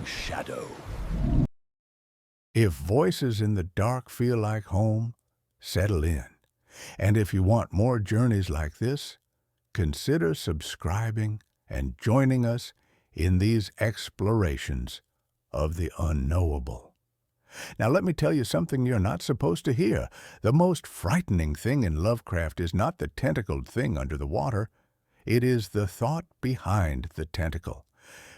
shadow. If voices in the dark feel like home, settle in. And if you want more journeys like this, consider subscribing and joining us in these explorations of the unknowable. Now let me tell you something you're not supposed to hear. The most frightening thing in Lovecraft is not the tentacled thing under the water. It is the thought behind the tentacle.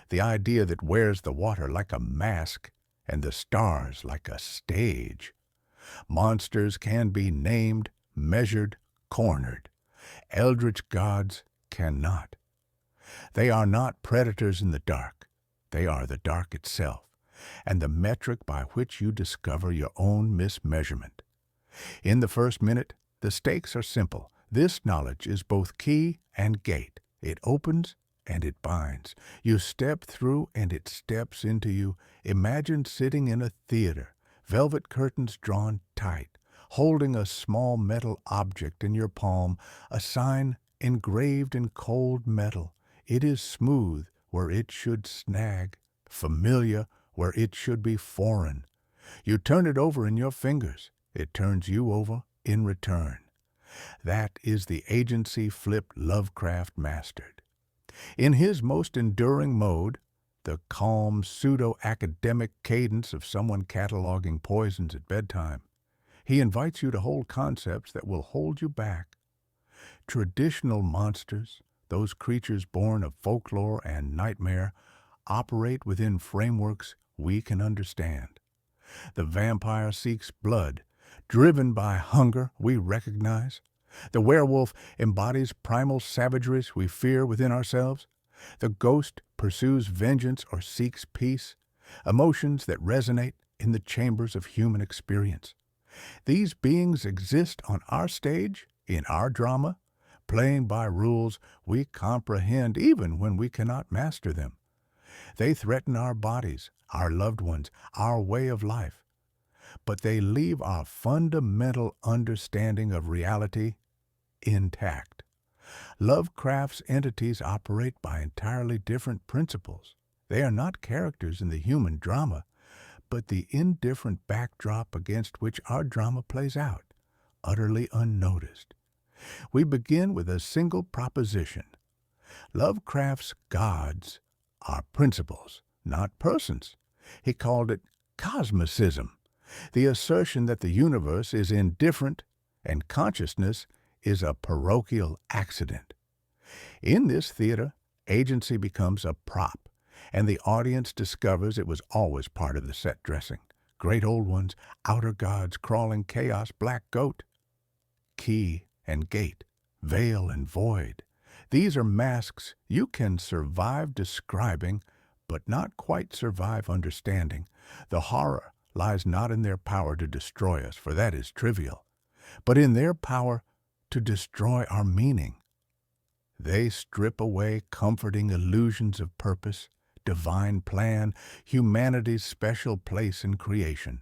The idea that wears the water like a mask and the stars like a stage. Monsters can be named, measured, cornered. Eldritch gods cannot. They are not predators in the dark. They are the dark itself, and the metric by which you discover your own mismeasurement. In the first minute, the stakes are simple. This knowledge is both key and gate. It opens and it binds. You step through and it steps into you. Imagine sitting in a theater, velvet curtains drawn tight, holding a small metal object in your palm, a sign engraved in cold metal. It is smooth where it should snag, familiar where it should be foreign. You turn it over in your fingers. It turns you over in return. That is the agency flip Lovecraft mastered. In his most enduring mode, the calm, pseudo-academic cadence of someone cataloging poisons at bedtime, he invites you to hold concepts that will hold you back. Traditional monsters, those creatures born of folklore and nightmare, operate within frameworks we can understand. The vampire seeks blood, driven by hunger we recognize. The werewolf embodies primal savageries we fear within ourselves. The ghost pursues vengeance or seeks peace, emotions that resonate in the chambers of human experience. These beings exist on our stage, in our drama, playing by rules we comprehend even when we cannot master them. They threaten our bodies, our loved ones, our way of life. But they leave our fundamental understanding of reality intact. Lovecraft's entities operate by entirely different principles. They are not characters in the human drama, but the indifferent backdrop against which our drama plays out, utterly unnoticed. We begin with a single proposition. Lovecraft's gods are principles, not persons. He called it cosmicism, the assertion that the universe is indifferent and consciousness is a parochial accident. In this theater, agency becomes a prop, and the audience discovers it was always part of the set dressing. Great old ones, outer gods, crawling chaos, black goat. Key and gate, veil and void. These are masks you can survive describing, but not quite survive understanding. The horror lies not in their power to destroy us, for that is trivial, but in their power to destroy our meaning. They strip away comforting illusions of purpose, divine plan, humanity's special place in creation.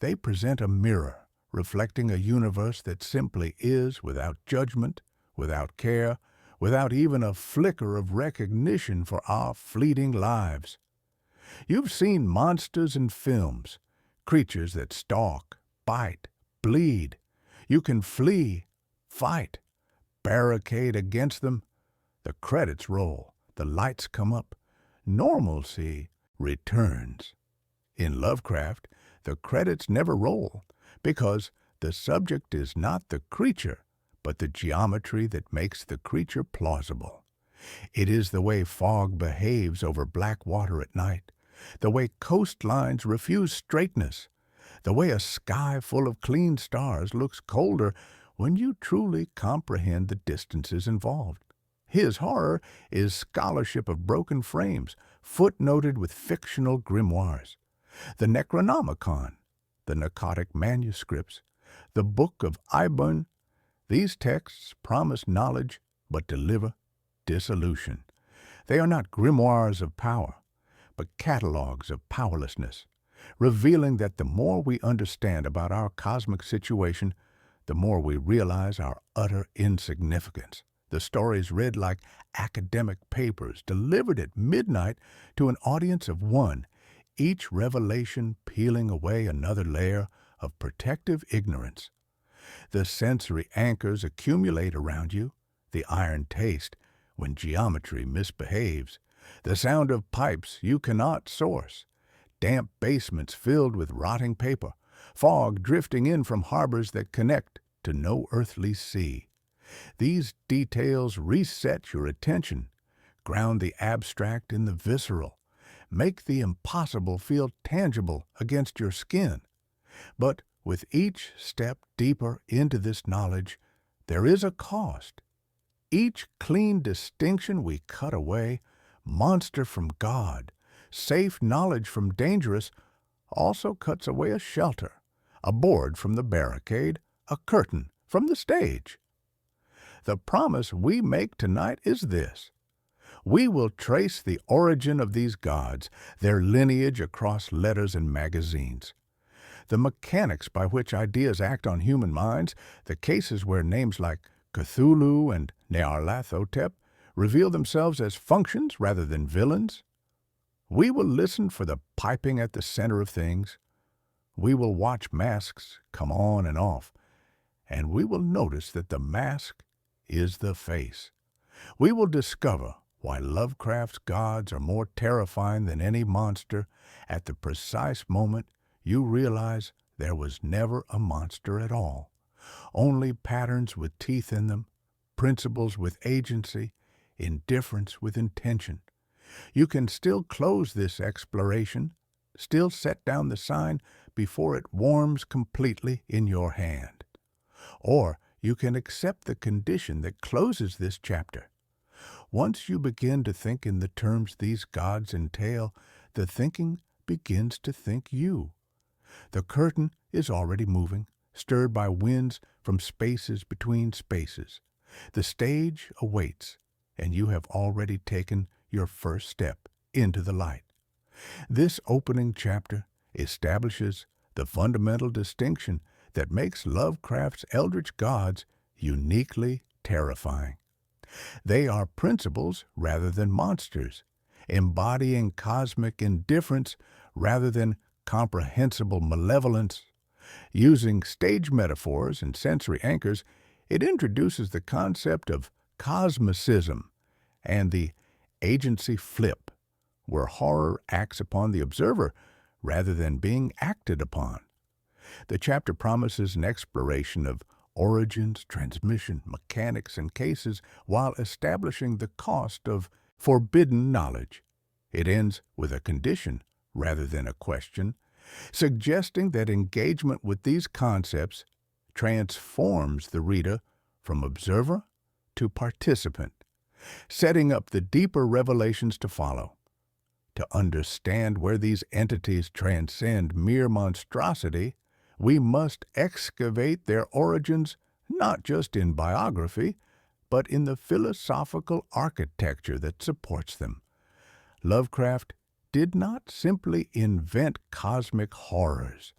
They present a mirror, reflecting a universe that simply is, without judgment, without care, without even a flicker of recognition for our fleeting lives. You've seen monsters in films, creatures that stalk, bite, bleed. You can flee, fight, barricade against them. The credits roll, the lights come up, normalcy returns. In Lovecraft, the credits never roll because the subject is not the creature, but the geometry that makes the creature plausible. It is the way fog behaves over black water at night, the way coastlines refuse straightness, the way a sky full of clean stars looks colder when you truly comprehend the distances involved. His horror is scholarship of broken frames, footnoted with fictional grimoires. The Necronomicon, the Narcotic Manuscripts, the Book of Ibon, these texts promise knowledge but deliver dissolution. They are not grimoires of power, but catalogs of powerlessness, revealing that the more we understand about our cosmic situation, the more we realize our utter insignificance. the stories read like academic papers, delivered at midnight to an audience of one, each revelation peeling away another layer of protective ignorance. The sensory anchors accumulate around you, the iron taste when geometry misbehaves, the sound of pipes you cannot source, damp basements filled with rotting paper, fog drifting in from harbors that connect to no earthly sea. These details reset your attention, ground the abstract in the visceral, make the impossible feel tangible against your skin. But with each step deeper into this knowledge, there is a cost. Each clean distinction we cut away, monster from God, safe knowledge from dangerous, also cuts away a shelter, a board from the barricade, a curtain from the stage. The promise we make tonight is this: we will trace the origin of these gods, their lineage across letters and magazines. The mechanics by which ideas act on human minds, the cases where names like Cthulhu and Nyarlathotep reveal themselves as functions rather than villains. We will listen for the piping at the center of things. We will watch masks come on and off, and we will notice that the mask is the face. We will discover why Lovecraft's gods are more terrifying than any monster at the precise moment you realize there was never a monster at all, only patterns with teeth in them, principles with agency, indifference with intention. You can still close this exploration, still set down the sign before it warms completely in your hand. Or you can accept the condition that closes this chapter. Once you begin to think in the terms these gods entail, the thinking begins to think you. The curtain is already moving, stirred by winds from spaces between spaces. The stage awaits, and you have already taken your first step into the light. This opening chapter establishes the fundamental distinction that makes Lovecraft's Eldritch gods uniquely terrifying. They are principles rather than monsters, embodying cosmic indifference rather than comprehensible malevolence. Using stage metaphors and sensory anchors, it introduces the concept of cosmicism and the agency flip, where horror acts upon the observer rather than being acted upon. The chapter promises an exploration of origins, transmission, mechanics, and cases while establishing the cost of forbidden knowledge. It ends with a condition rather than a question, suggesting that engagement with these concepts transforms the reader from observer to participant, setting up the deeper revelations to follow. To understand where these entities transcend mere monstrosity, we must excavate their origins not just in biography, but in the philosophical architecture that supports them. Lovecraft did not simply invent cosmic horrors.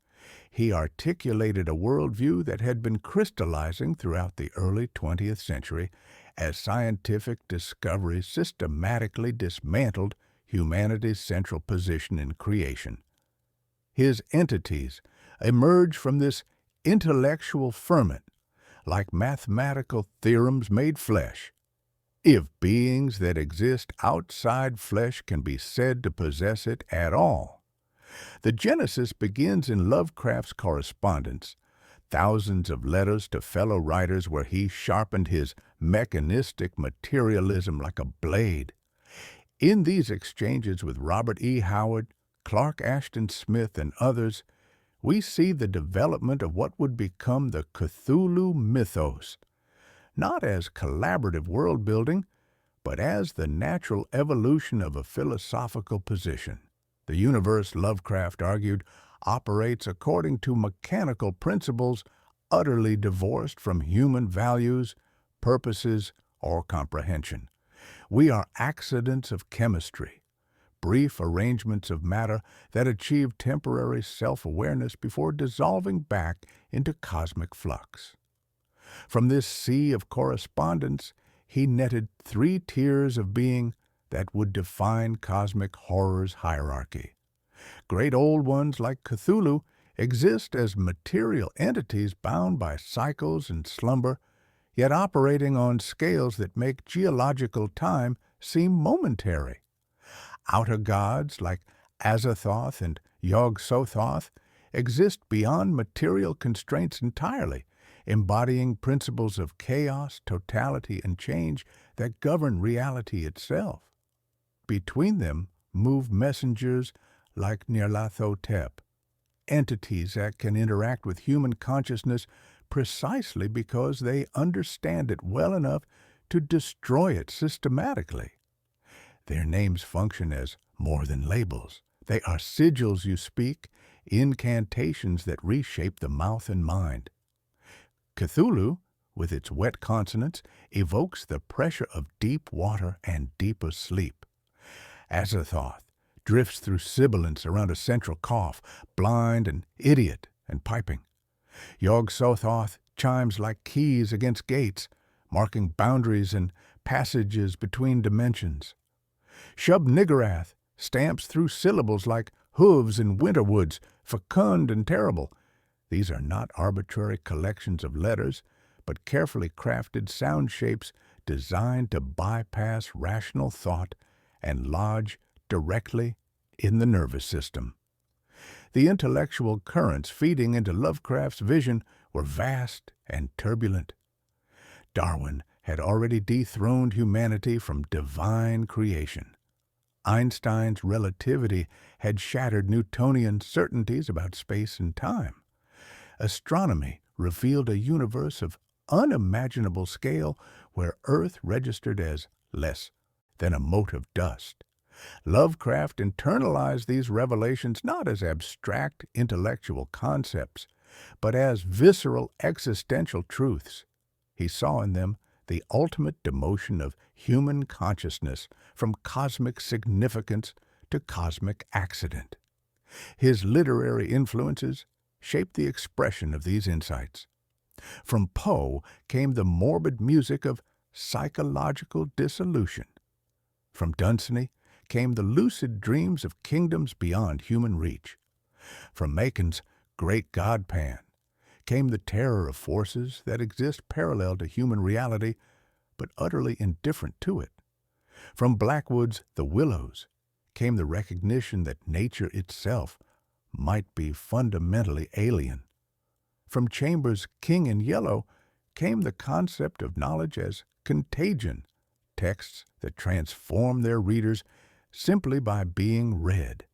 He articulated a worldview that had been crystallizing throughout the early 20th century as scientific discovery systematically dismantled humanity's central position in creation. His entities emerge from this intellectual ferment like mathematical theorems made flesh. If beings that exist outside flesh can be said to possess it at all. The genesis begins in Lovecraft's correspondence, thousands of letters to fellow writers where he sharpened his mechanistic materialism like a blade. In these exchanges with Robert E. Howard, Clark Ashton Smith, and others, we see the development of what would become the Cthulhu mythos, not as collaborative world-building, but as the natural evolution of a philosophical position. The universe, Lovecraft argued, operates according to mechanical principles utterly divorced from human values, purposes, or comprehension. We are accidents of chemistry, brief arrangements of matter that achieve temporary self-awareness before dissolving back into cosmic flux. From this sea of correspondence, he netted 3 tiers of being that would define cosmic horror's hierarchy. Great old ones like Cthulhu exist as material entities bound by cycles and slumber, yet operating on scales that make geological time seem momentary. Outer gods like Azathoth and Yog-Sothoth exist beyond material constraints entirely, embodying principles of chaos, totality, and change that govern reality itself. Between them move messengers like Nyarlathotep, entities that can interact with human consciousness precisely because they understand it well enough to destroy it systematically. Their names function as more than labels. They are sigils you speak, incantations that reshape the mouth and mind. Cthulhu, with its wet consonants, evokes the pressure of deep water and deeper sleep. Azathoth drifts through sibilance around a central cough, blind and idiot and piping. Yog-Sothoth chimes like keys against gates, marking boundaries and passages between dimensions. Shub-Niggurath stamps through syllables like hooves in winter woods, fecund and terrible. These are not arbitrary collections of letters, but carefully crafted sound shapes designed to bypass rational thought and lodge directly in the nervous system. The intellectual currents feeding into Lovecraft's vision were vast and turbulent. Darwin had already dethroned humanity from divine creation. Einstein's relativity had shattered Newtonian certainties about space and time. Astronomy revealed a universe of unimaginable scale where Earth registered as less than a mote of dust. Lovecraft internalized these revelations not as abstract intellectual concepts, but as visceral existential truths. He saw in them the ultimate demotion of human consciousness from cosmic significance to cosmic accident. His literary influences shaped the expression of these insights. From Poe came the morbid music of psychological dissolution. From Dunsany came the lucid dreams of kingdoms beyond human reach. From Macon's Great God Pan came the terror of forces that exist parallel to human reality, but utterly indifferent to it. From Blackwood's The Willows came the recognition that nature itself might be fundamentally alien. From Chambers' King in Yellow came the concept of knowledge as contagion, texts that transform their readers simply by being read.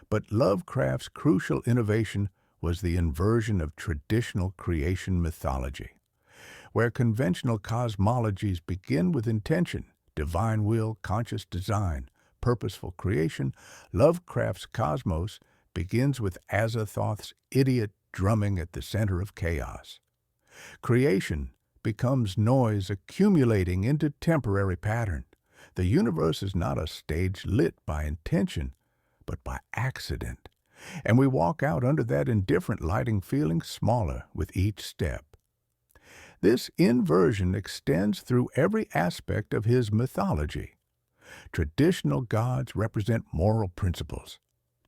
But Lovecraft's crucial innovation was the inversion of traditional creation mythology. Where conventional cosmologies begin with intention, divine will, conscious design, purposeful creation, Lovecraft's cosmos begins with Azathoth's idiot drumming at the center of chaos. Creation becomes noise accumulating into temporary pattern. The universe is not a stage lit by intention, but by accident, and we walk out under that indifferent lighting feeling smaller with each step. This inversion extends through every aspect of his mythology. Traditional gods represent moral principles: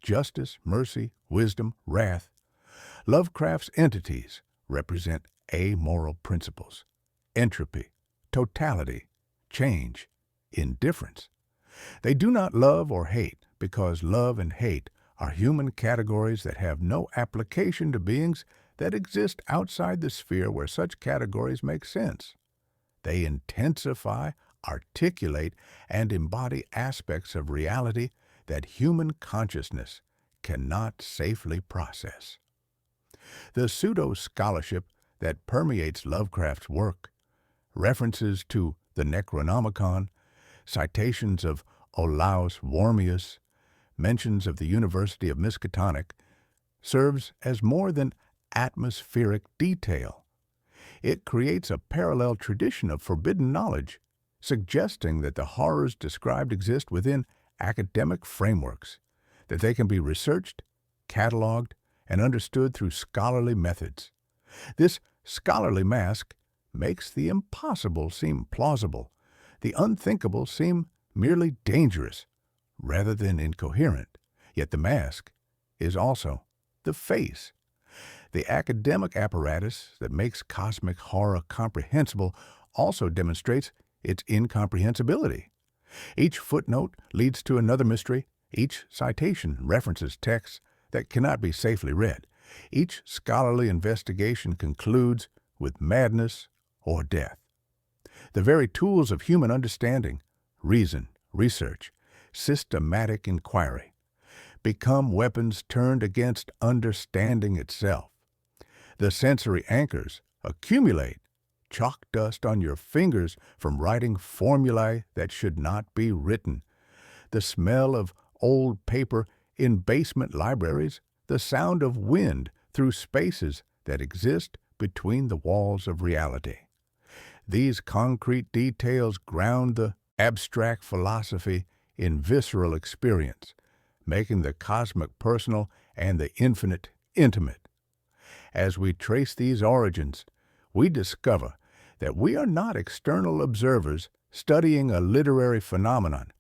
justice, mercy, wisdom, wrath. Lovecraft's entities represent amoral principles: entropy, totality, change, indifference. They do not love or hate because love and hate are human categories that have no application to beings that exist outside the sphere where such categories make sense. They intensify, articulate, and embody aspects of reality that human consciousness cannot safely process. The pseudo-scholarship that permeates Lovecraft's work, references to the Necronomicon, citations of Olaus Wormius, mentions of the University of Miskatonic, serves as more than atmospheric detail. It creates a parallel tradition of forbidden knowledge, suggesting that the horrors described exist within academic frameworks, that they can be researched, cataloged, and understood through scholarly methods. This scholarly mask makes the impossible seem plausible, the unthinkable seem merely dangerous rather than incoherent. Yet the mask is also the face. The academic apparatus that makes cosmic horror comprehensible also demonstrates its incomprehensibility. Each footnote leads to another mystery. Each citation references texts that cannot be safely read. Each scholarly investigation concludes with madness or death. The very tools of human understanding, reason, research, systematic inquiry, become weapons turned against understanding itself. The sensory anchors accumulate chalk dust on your fingers from writing formulae that should not be written. The smell of old paper in basement libraries, the sound of wind through spaces that exist between the walls of reality. These concrete details ground the abstract philosophy in visceral experience, making the cosmic personal and the infinite intimate. As we trace these origins, we discover that we are not external observers studying a literary phenomenon,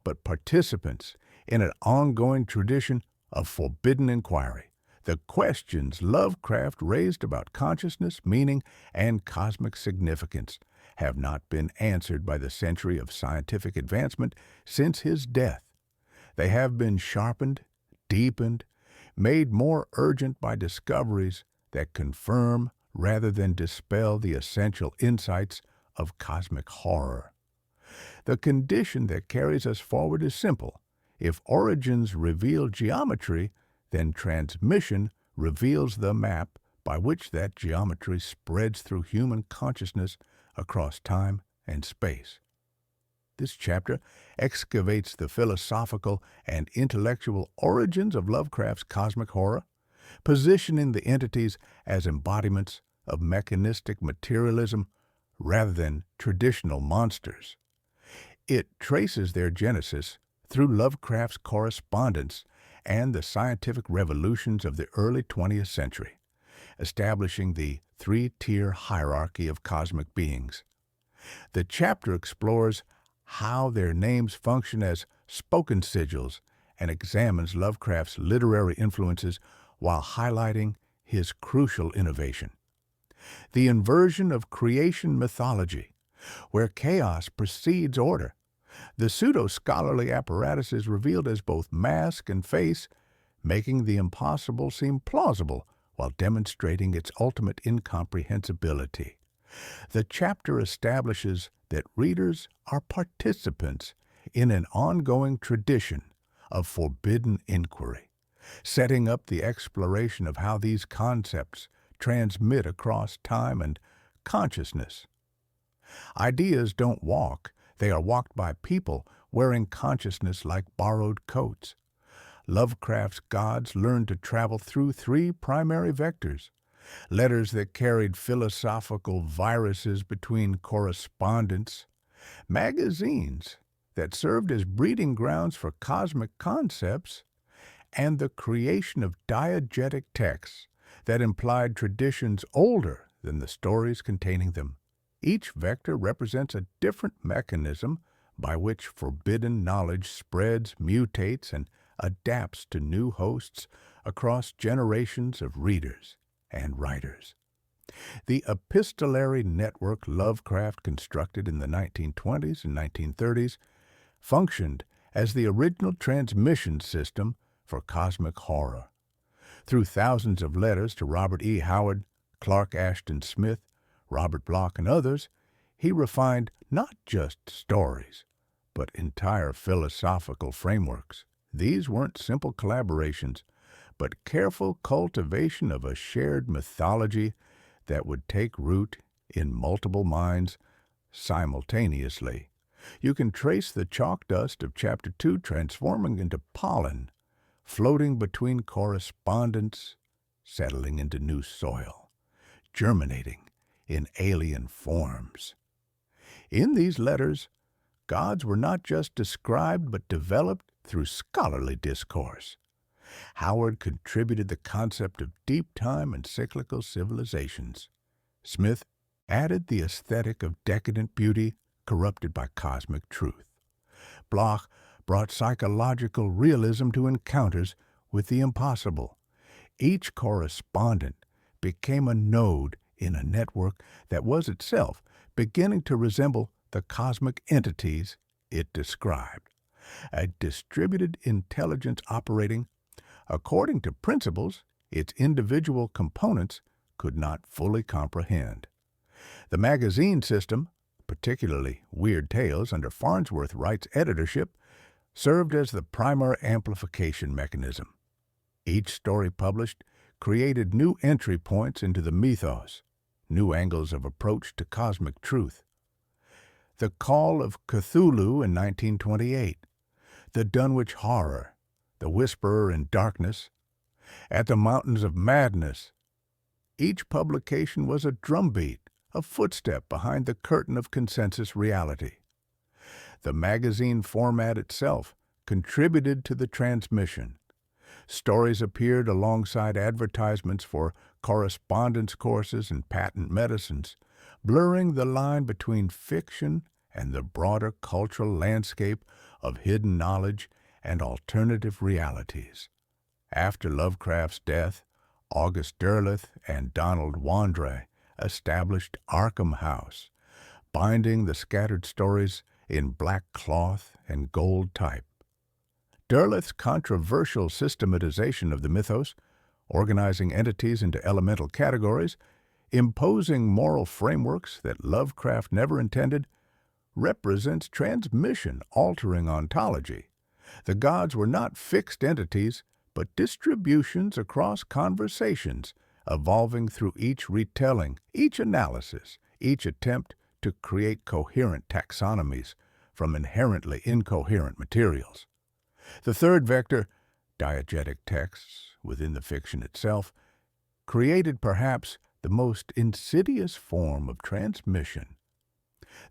but participants in an ongoing tradition of forbidden inquiry. The questions Lovecraft raised about consciousness, meaning, and cosmic significance have not been answered by the century of scientific advancement since his death. They have been sharpened, deepened, made more urgent by discoveries that confirm rather than dispel the essential insights of cosmic horror. The condition that carries us forward is simple. If origins reveal geometry, then transmission reveals the map by which that geometry spreads through human consciousness across time and space. This chapter excavates the philosophical and intellectual origins of Lovecraft's cosmic horror, positioning the entities as embodiments of mechanistic materialism rather than traditional monsters. It traces their genesis through Lovecraft's correspondence and the scientific revolutions of the early 20th century, establishing the three-tier hierarchy of cosmic beings. The chapter explores how their names function as spoken sigils and examines Lovecraft's literary influences while highlighting his crucial innovation. The inversion of creation mythology, where chaos precedes order. The pseudo-scholarly apparatus is revealed as both mask and face, making the impossible seem plausible while demonstrating its ultimate incomprehensibility. The chapter establishes that readers are participants in an ongoing tradition of forbidden inquiry, setting up the exploration of how these concepts transmit across time and consciousness. Ideas don't walk, they are walked by people wearing consciousness like borrowed coats. Lovecraft's gods learned to travel through three primary vectors: letters that carried philosophical viruses between correspondents, magazines that served as breeding grounds for cosmic concepts, and the creation of diegetic texts that implied traditions older than the stories containing them. Each vector represents a different mechanism by which forbidden knowledge spreads, mutates, and adapts to new hosts across generations of readers and writers. The epistolary network Lovecraft constructed in the 1920s and 1930s functioned as the original transmission system for cosmic horror. Through thousands of letters to Robert E. Howard, Clark Ashton Smith, Robert Bloch, and others, he refined not just stories, but entire philosophical frameworks. These weren't simple collaborations, but careful cultivation of a shared mythology that would take root in multiple minds simultaneously. You can trace the chalk dust of Chapter 2 transforming into pollen, floating between correspondents, settling into new soil, germinating in alien forms. In these letters, gods were not just described but developed through scholarly discourse. Howard contributed the concept of deep time and cyclical civilizations. Smith added the aesthetic of decadent beauty corrupted by cosmic truth. Bloch brought psychological realism to encounters with the impossible. Each correspondent became a node in a network that was itself beginning to resemble the cosmic entities it described. A distributed intelligence operating according to principles its individual components could not fully comprehend. The magazine system, particularly Weird Tales under Farnsworth Wright's editorship, served as the primary amplification mechanism. Each story published created new entry points into the mythos, new angles of approach to cosmic truth. The Call of Cthulhu in 1928, The Dunwich Horror, The Whisperer in Darkness, At the Mountains of Madness. Each publication was a drumbeat, a footstep behind the curtain of consensus reality. The magazine format itself contributed to the transmission. Stories appeared alongside advertisements for correspondence courses and patent medicines, blurring the line between fiction and the broader cultural landscape of hidden knowledge and alternative realities. After Lovecraft's death, August Derleth and Donald Wandre established Arkham House, binding the scattered stories in black cloth and gold type. Derleth's controversial systematization of the mythos, organizing entities into elemental categories, imposing moral frameworks that Lovecraft never intended, represents transmission-altering ontology. The gods were not fixed entities, but distributions across conversations, evolving through each retelling, each analysis, each attempt to create coherent taxonomies from inherently incoherent materials. The third vector, diegetic texts within the fiction itself, created perhaps the most insidious form of transmission.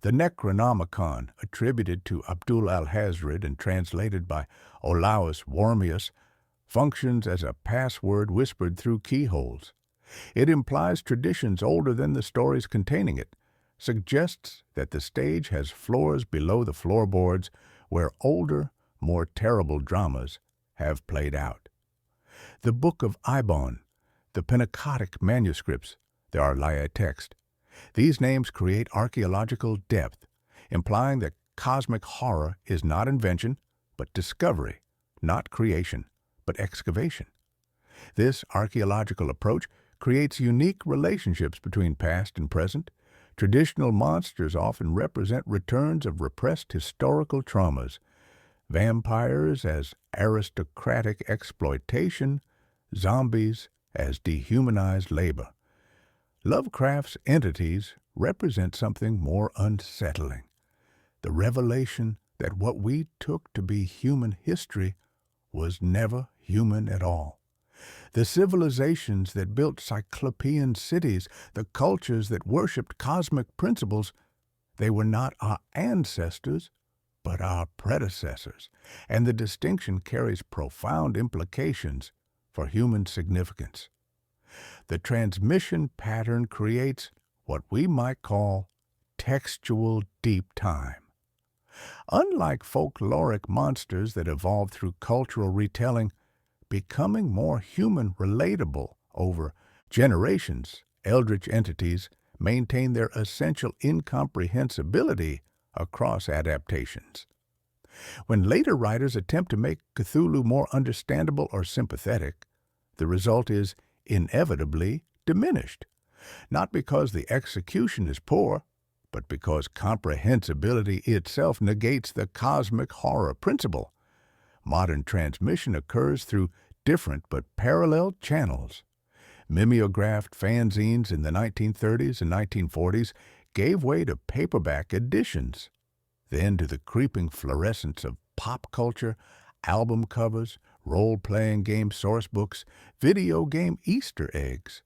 The Necronomicon, attributed to Abdul al-Hazred and translated by Olaus Wormius, functions as a password whispered through keyholes. It implies traditions older than the stories containing it, suggests that the stage has floors below the floorboards where older, more terrible dramas have played out. The Book of Ibon, the Pentateuch manuscripts, the Arlaia text. These names create archaeological depth, implying that cosmic horror is not invention, but discovery, not creation, but excavation. This archaeological approach creates unique relationships between past and present. Traditional monsters often represent returns of repressed historical traumas, vampires as aristocratic exploitation, zombies as dehumanized labor. Lovecraft's entities represent something more unsettling, the revelation that what we took to be human history was never human at all. The civilizations that built cyclopean cities, the cultures that worshipped cosmic principles, they were not our ancestors, but our predecessors, and the distinction carries profound implications for human significance. The transmission pattern creates what we might call textual deep time. Unlike folkloric monsters that evolved through cultural retelling, becoming more human relatable over generations, Eldritch entities maintain their essential incomprehensibility across adaptations. When later writers attempt to make Cthulhu more understandable or sympathetic, the result is inevitably diminished, not because the execution is poor, but because comprehensibility itself negates the cosmic horror principle. Modern transmission occurs through different but parallel channels. Mimeographed fanzines in the 1930s and 1940s gave way to paperback editions, then to the creeping fluorescence of pop culture, album covers, role-playing game sourcebooks, video game Easter eggs.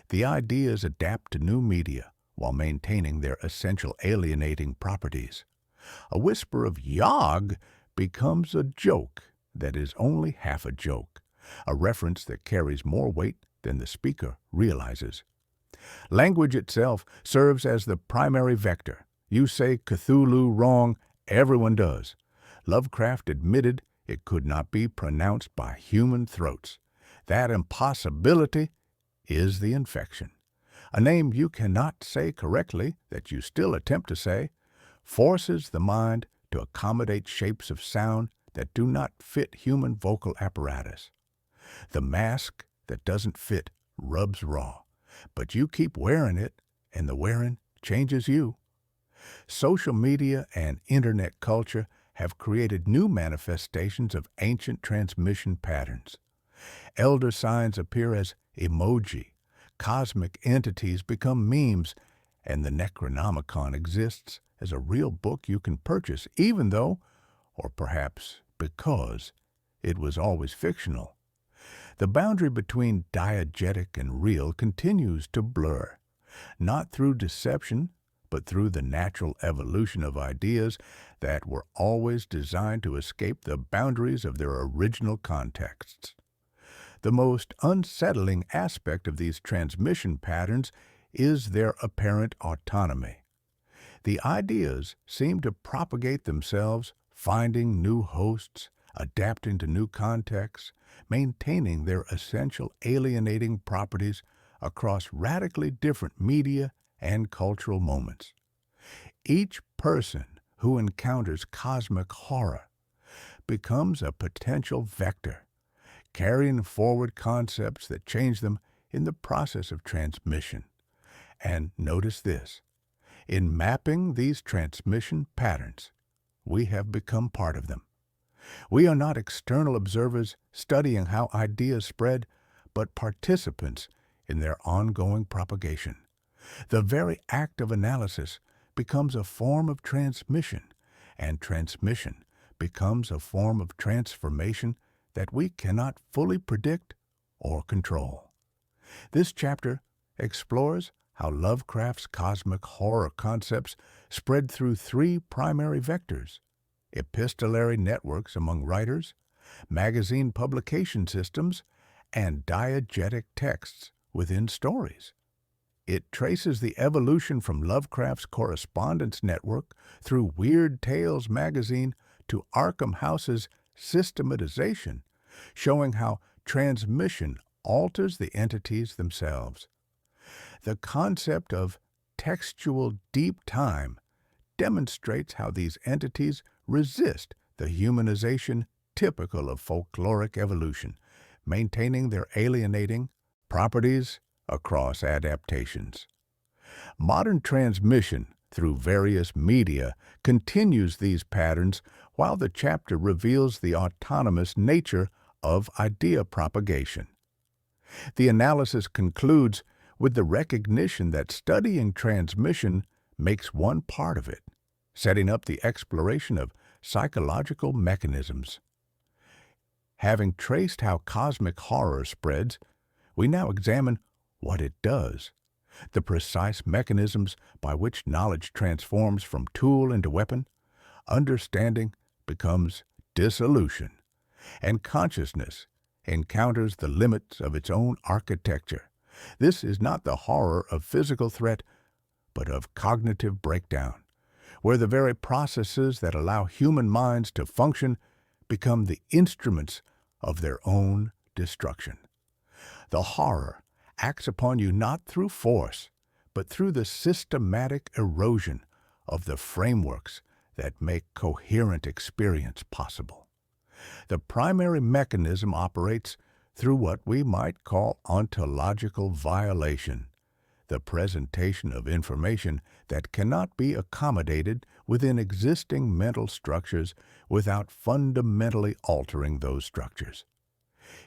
The ideas adapt to new media while maintaining their essential alienating properties. A whisper of Yog becomes a joke that is only half a joke, a reference that carries more weight than the speaker realizes. Language itself serves as the primary vector. You say Cthulhu wrong, everyone does. Lovecraft admitted it could not be pronounced by human throats. That impossibility is the infection. A name you cannot say correctly, that you still attempt to say, forces the mind to accommodate shapes of sound that do not fit human vocal apparatus. The mask that doesn't fit rubs raw, but you keep wearing it, and the wearing changes you. Social media and internet culture have created new manifestations of ancient transmission patterns. Elder signs appear as emoji, cosmic entities become memes, and the Necronomicon exists as a real book you can purchase, even though, or perhaps because, it was always fictional. The boundary between diegetic and real continues to blur, not through deception, but through the natural evolution of ideas that were always designed to escape the boundaries of their original contexts. The most unsettling aspect of these transmission patterns is their apparent autonomy. The ideas seem to propagate themselves, finding new hosts, adapting to new contexts, maintaining their essential alienating properties across radically different media and cultural moments. Each person who encounters cosmic horror becomes a potential vector, carrying forward concepts that change them in the process of transmission. And notice this, in mapping these transmission patterns, we have become part of them. We are not external observers studying how ideas spread, but participants in their ongoing propagation. The very act of analysis becomes a form of transmission, and transmission becomes a form of transformation that we cannot fully predict or control. This chapter explores how Lovecraft's cosmic horror concepts spread through three primary vectors: epistolary networks among writers, magazine publication systems, and diegetic texts within stories. It traces the evolution from Lovecraft's correspondence network through Weird Tales magazine to Arkham House's systematization, showing how transmission alters the entities themselves. The concept of textual deep time demonstrates how these entities resist the humanization typical of folkloric evolution, maintaining their alienating properties across adaptations. Modern transmission through various media continues these patterns, while the chapter reveals the autonomous nature of idea propagation. The analysis concludes with the recognition that studying transmission makes one part of it, setting up the exploration of psychological mechanisms. Having traced how cosmic horror spreads, we now examine what it does, the precise mechanisms by which knowledge transforms from tool into weapon. Understanding becomes dissolution, and consciousness encounters the limits of its own architecture. This is not the horror of physical threat, but of cognitive breakdown, where the very processes that allow human minds to function become the instruments of their own destruction. The horror acts upon you not through force, but through the systematic erosion of the frameworks that make coherent experience possible. The primary mechanism operates through what we might call ontological violation, the presentation of information that cannot be accommodated within existing mental structures without fundamentally altering those structures.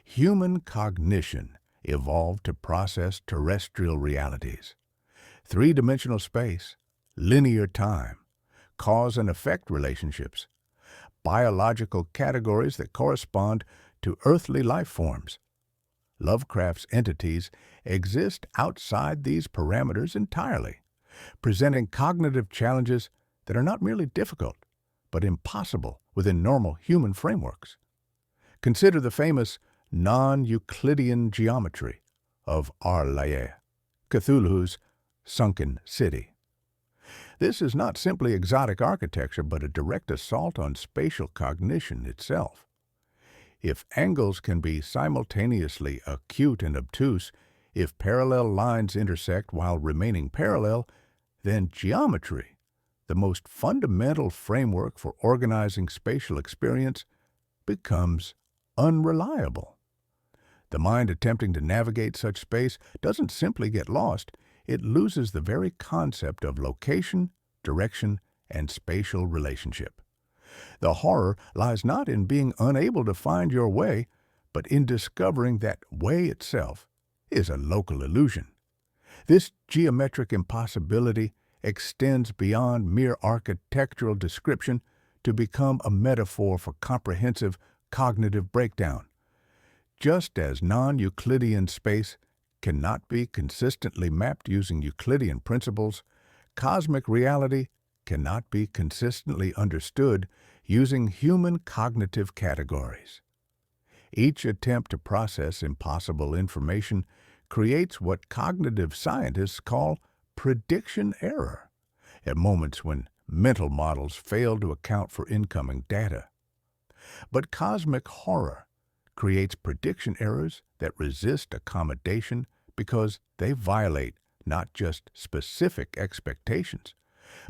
Human cognition evolved to process terrestrial realities. Three-dimensional space, linear time, cause and effect relationships, biological categories that correspond to earthly life forms. Lovecraft's entities exist outside these parameters entirely, presenting cognitive challenges that are not merely difficult, but impossible within normal human frameworks. Consider the famous non-Euclidean geometry of Arlaye, Cthulhu's sunken city. This is not simply exotic architecture, but a direct assault on spatial cognition itself. If angles can be simultaneously acute and obtuse, if parallel lines intersect while remaining parallel, then geometry, the most fundamental framework for organizing spatial experience, becomes unreliable. The mind attempting to navigate such space doesn't simply get lost, it loses the very concept of location, direction, and spatial relationship. The horror lies not in being unable to find your way, but in discovering that way itself is a local illusion. This geometric impossibility extends beyond mere architectural description to become a metaphor for comprehensive cognitive breakdown. Just as non-Euclidean space cannot be consistently mapped using Euclidean principles, cosmic reality cannot be consistently understood using human cognitive categories. Each attempt to process impossible information creates what cognitive scientists call prediction error, at moments when mental models fail to account for incoming data. But cosmic horror creates prediction errors that resist accommodation because they violate not just specific expectations,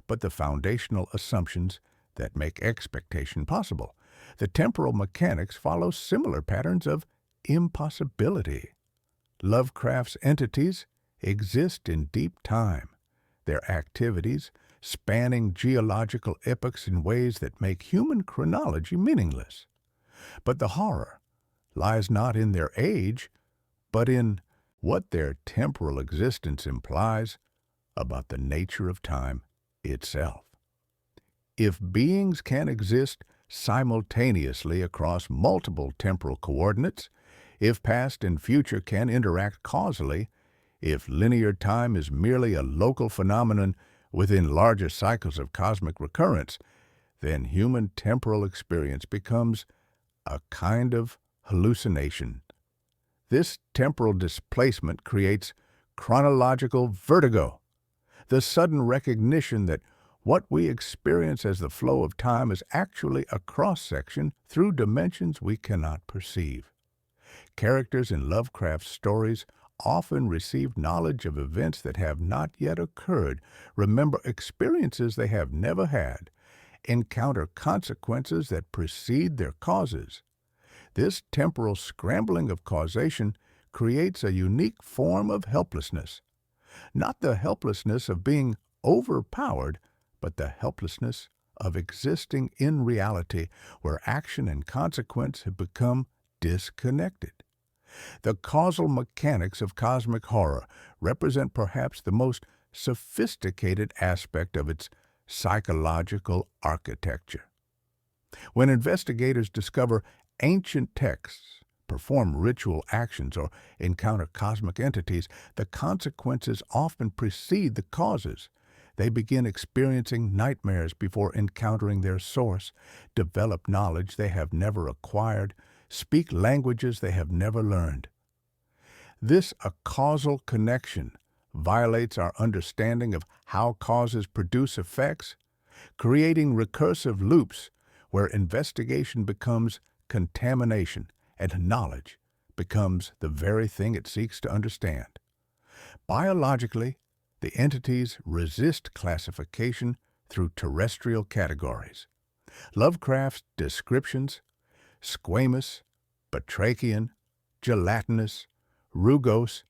but the foundational assumptions that make expectation possible. The temporal mechanics follow similar patterns of impossibility. Lovecraft's entities exist in deep time, their activities spanning geological epochs in ways that make human chronology meaningless. But the horror lies not in their age, but in what their temporal existence implies about the nature of time itself. If beings can exist simultaneously across multiple temporal coordinates, if past and future can interact causally, if linear time is merely a local phenomenon within larger cycles of cosmic recurrence, then human temporal experience becomes a kind of hallucination. This temporal displacement creates chronological vertigo, the sudden recognition that what we experience as the flow of time is actually a cross-section through dimensions we cannot perceive. Characters in Lovecraft's stories often receive knowledge of events that have not yet occurred, remember experiences they have never had, encounter consequences that precede their causes. This temporal scrambling of causation creates a unique form of helplessness. Not the helplessness of being overpowered, but the helplessness of existing in reality where action and consequence have become disconnected. The causal mechanics of cosmic horror represent perhaps the most sophisticated aspect of its psychological architecture. When investigators discover ancient texts, perform ritual actions, or encounter cosmic entities, the consequences often precede the causes. They begin experiencing nightmares before encountering their source, develop knowledge they have never acquired, speak languages they have never learned. This causal connection violates our understanding of how causes produce effects, creating recursive loops where investigation becomes contamination and knowledge becomes the very thing it seeks to understand. Biologically, the entities resist classification through terrestrial categories. Lovecraft's descriptions, squamous, batrachian, gelatinous, rugose,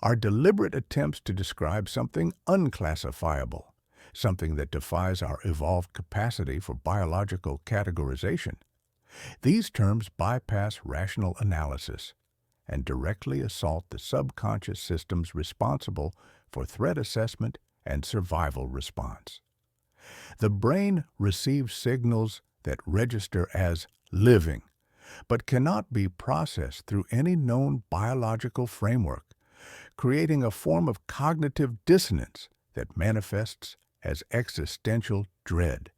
are deliberate attempts to describe something unclassifiable, something that defies our evolved capacity for biological categorization. These terms bypass rational analysis and directly assault the subconscious systems responsible for threat assessment and survival response. The brain receives signals that register as living, but cannot be processed through any known biological framework, creating a form of cognitive dissonance that manifests as existential dread.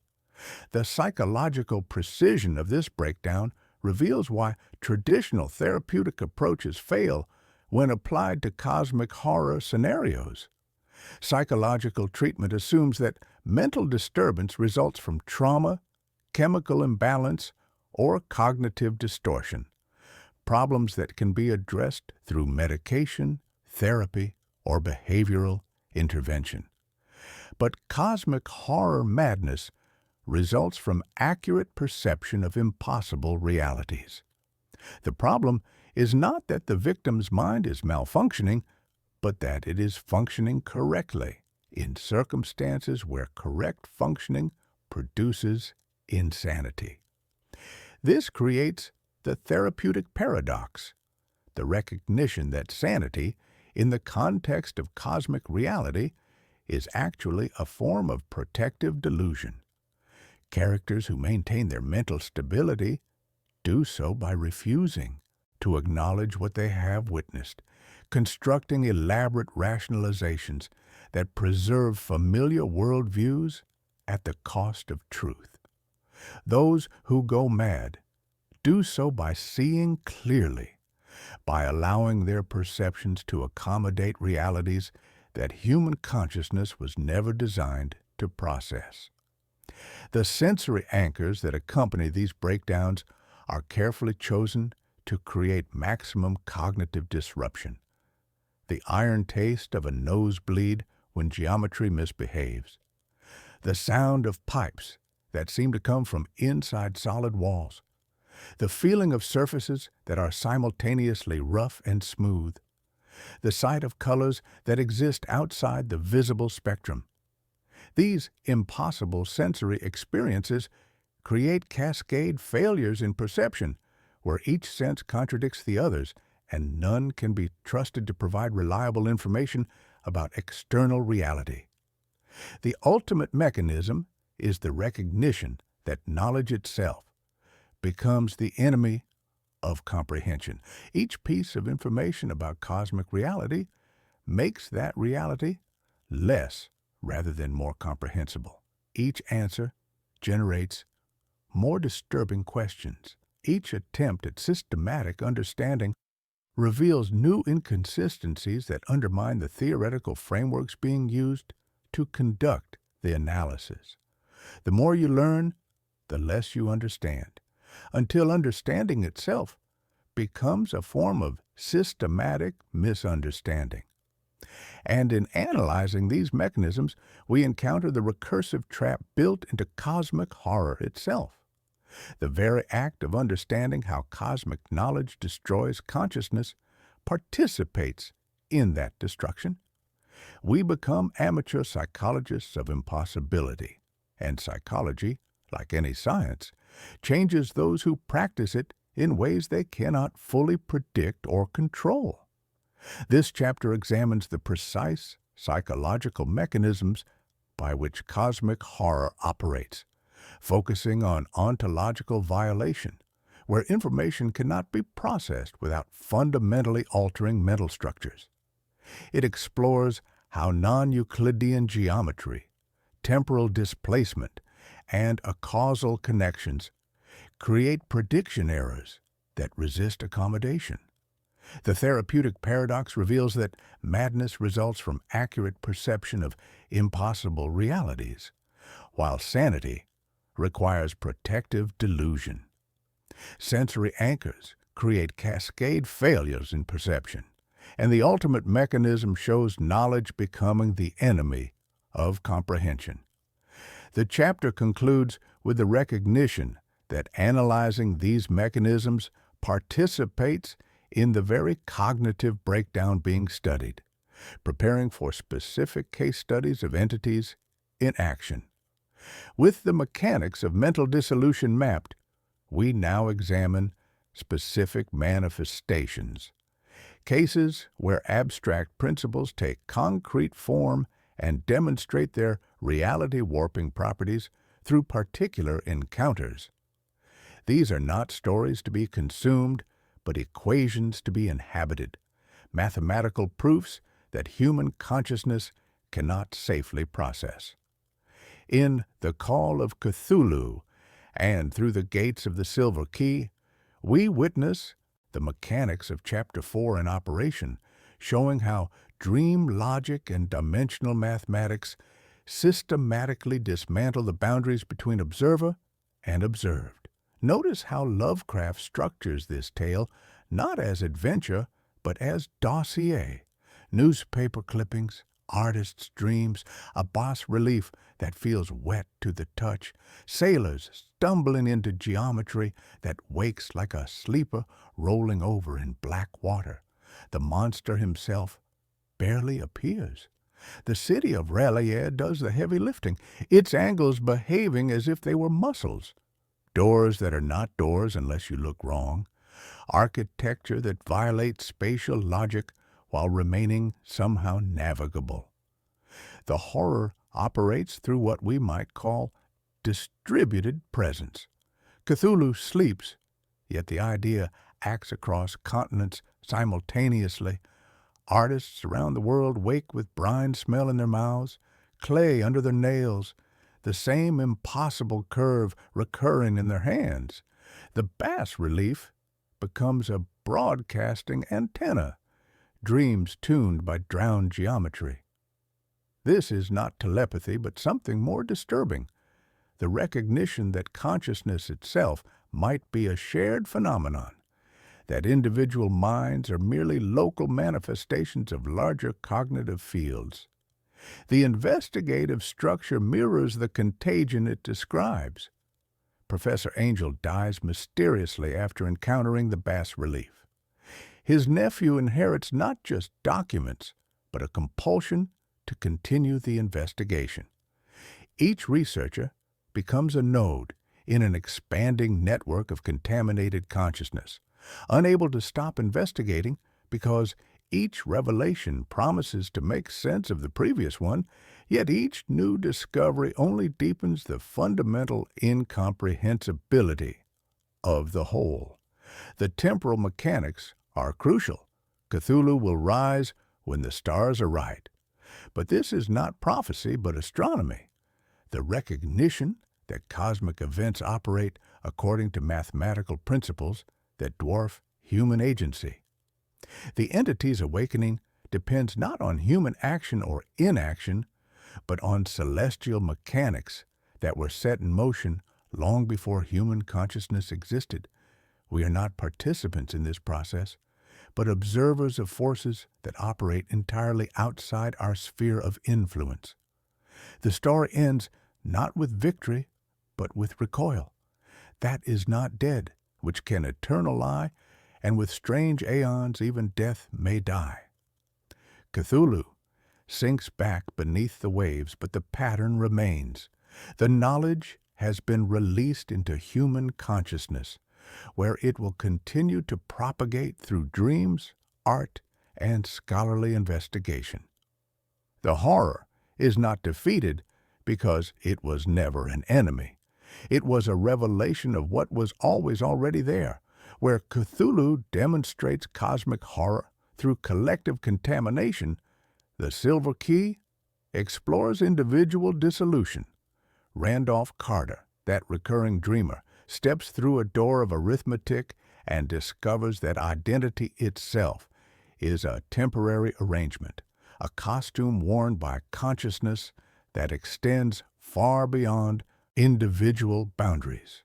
The psychological precision of this breakdown reveals why traditional therapeutic approaches fail when applied to cosmic horror scenarios. Psychological treatment assumes that mental disturbance results from trauma, chemical imbalance, or cognitive distortion, problems that can be addressed through medication, therapy, or behavioral intervention. But cosmic horror madness results from accurate perception of impossible realities. The problem is not that the victim's mind is malfunctioning, but that it is functioning correctly in circumstances where correct functioning produces insanity. This creates the therapeutic paradox, the recognition that sanity, in the context of cosmic reality, is actually a form of protective delusion. Characters who maintain their mental stability do so by refusing to acknowledge what they have witnessed, constructing elaborate rationalizations that preserve familiar worldviews at the cost of truth. Those who go mad do so by seeing clearly, by allowing their perceptions to accommodate realities that human consciousness was never designed to process. The sensory anchors that accompany these breakdowns are carefully chosen to create maximum cognitive disruption. The iron taste of a nosebleed when geometry misbehaves. The sound of pipes that seem to come from inside solid walls. The feeling of surfaces that are simultaneously rough and smooth. The sight of colors that exist outside the visible spectrum. These impossible sensory experiences create cascade failures in perception, where each sense contradicts the others and none can be trusted to provide reliable information about external reality. The ultimate mechanism is the recognition that knowledge itself becomes the enemy of comprehension. Each piece of information about cosmic reality makes that reality less rather than more comprehensible. Each answer generates more disturbing questions. Each attempt at systematic understanding reveals new inconsistencies that undermine the theoretical frameworks being used to conduct the analysis. The more you learn, the less you understand, until understanding itself becomes a form of systematic misunderstanding. And in analyzing these mechanisms, we encounter the recursive trap built into cosmic horror itself. The very act of understanding how cosmic knowledge destroys consciousness participates in that destruction. We become amateur psychologists of impossibility, and psychology, like any science, changes those who practice it in ways they cannot fully predict or control. This chapter examines the precise psychological mechanisms by which cosmic horror operates, focusing on ontological violation, where information cannot be processed without fundamentally altering mental structures. It explores how non-Euclidean geometry, temporal displacement, and causal connections create prediction errors that resist accommodation. The therapeutic paradox reveals that madness results from accurate perception of impossible realities, while sanity requires protective delusion. Sensory anchors create cascade failures in perception, and the ultimate mechanism shows knowledge becoming the enemy of comprehension. The chapter concludes with the recognition that analyzing these mechanisms participates in the very cognitive breakdown being studied, preparing for specific case studies of entities in action. With the mechanics of mental dissolution mapped, we now examine specific manifestations, cases where abstract principles take concrete form and demonstrate their reality-warping properties through particular encounters. These are not stories to be consumed, but equations to be inhabited, mathematical proofs that human consciousness cannot safely process. In The Call of Cthulhu and Through the Gates of the Silver Key, we witness the mechanics of Chapter 4 in operation, showing how dream logic and dimensional mathematics systematically dismantle the boundaries between observer and observed. Notice how Lovecraft structures this tale not as adventure, but as dossier. Newspaper clippings, artists' dreams, a bas-relief that feels wet to the touch, sailors stumbling into geometry that wakes like a sleeper rolling over in black water. The monster himself barely appears. The city of R'lyeh does the heavy lifting, its angles behaving as if they were muscles. Doors that are not doors unless you look wrong. Architecture that violates spatial logic while remaining somehow navigable. The horror operates through what we might call distributed presence. Cthulhu sleeps, yet the idea acts across continents simultaneously. Artists around the world wake with brine smell in their mouths, clay under their nails, the same impossible curve recurring in their hands. The bas-relief becomes a broadcasting antenna, dreams tuned by drowned geometry. This is not telepathy, but something more disturbing, the recognition that consciousness itself might be a shared phenomenon, that individual minds are merely local manifestations of larger cognitive fields. The investigative structure mirrors the contagion it describes. Professor Angel dies mysteriously after encountering the bas-relief. His nephew inherits not just documents, but a compulsion to continue the investigation. Each researcher becomes a node in an expanding network of contaminated consciousness, unable to stop investigating because each revelation promises to make sense of the previous one, yet each new discovery only deepens the fundamental incomprehensibility of the whole. The temporal mechanics are crucial. Cthulhu will rise when the stars are right. But this is not prophecy, but astronomy. The recognition that cosmic events operate according to mathematical principles that dwarf human agency. The entity's awakening depends not on human action or inaction, but on celestial mechanics that were set in motion long before human consciousness existed. We are not participants in this process, but observers of forces that operate entirely outside our sphere of influence. The story ends not with victory, but with recoil. That is not dead, which can eternal lie, and with strange aeons even death may die. Cthulhu sinks back beneath the waves, but the pattern remains. The knowledge has been released into human consciousness, where it will continue to propagate through dreams, art, and scholarly investigation. The horror is not defeated because it was never an enemy. It was a revelation of what was always already there, where Cthulhu demonstrates cosmic horror through collective contamination. The Silver Key explores individual dissolution. Randolph Carter, that recurring dreamer, steps through a door of arithmetic and discovers that identity itself is a temporary arrangement, a costume worn by consciousness that extends far beyond individual boundaries.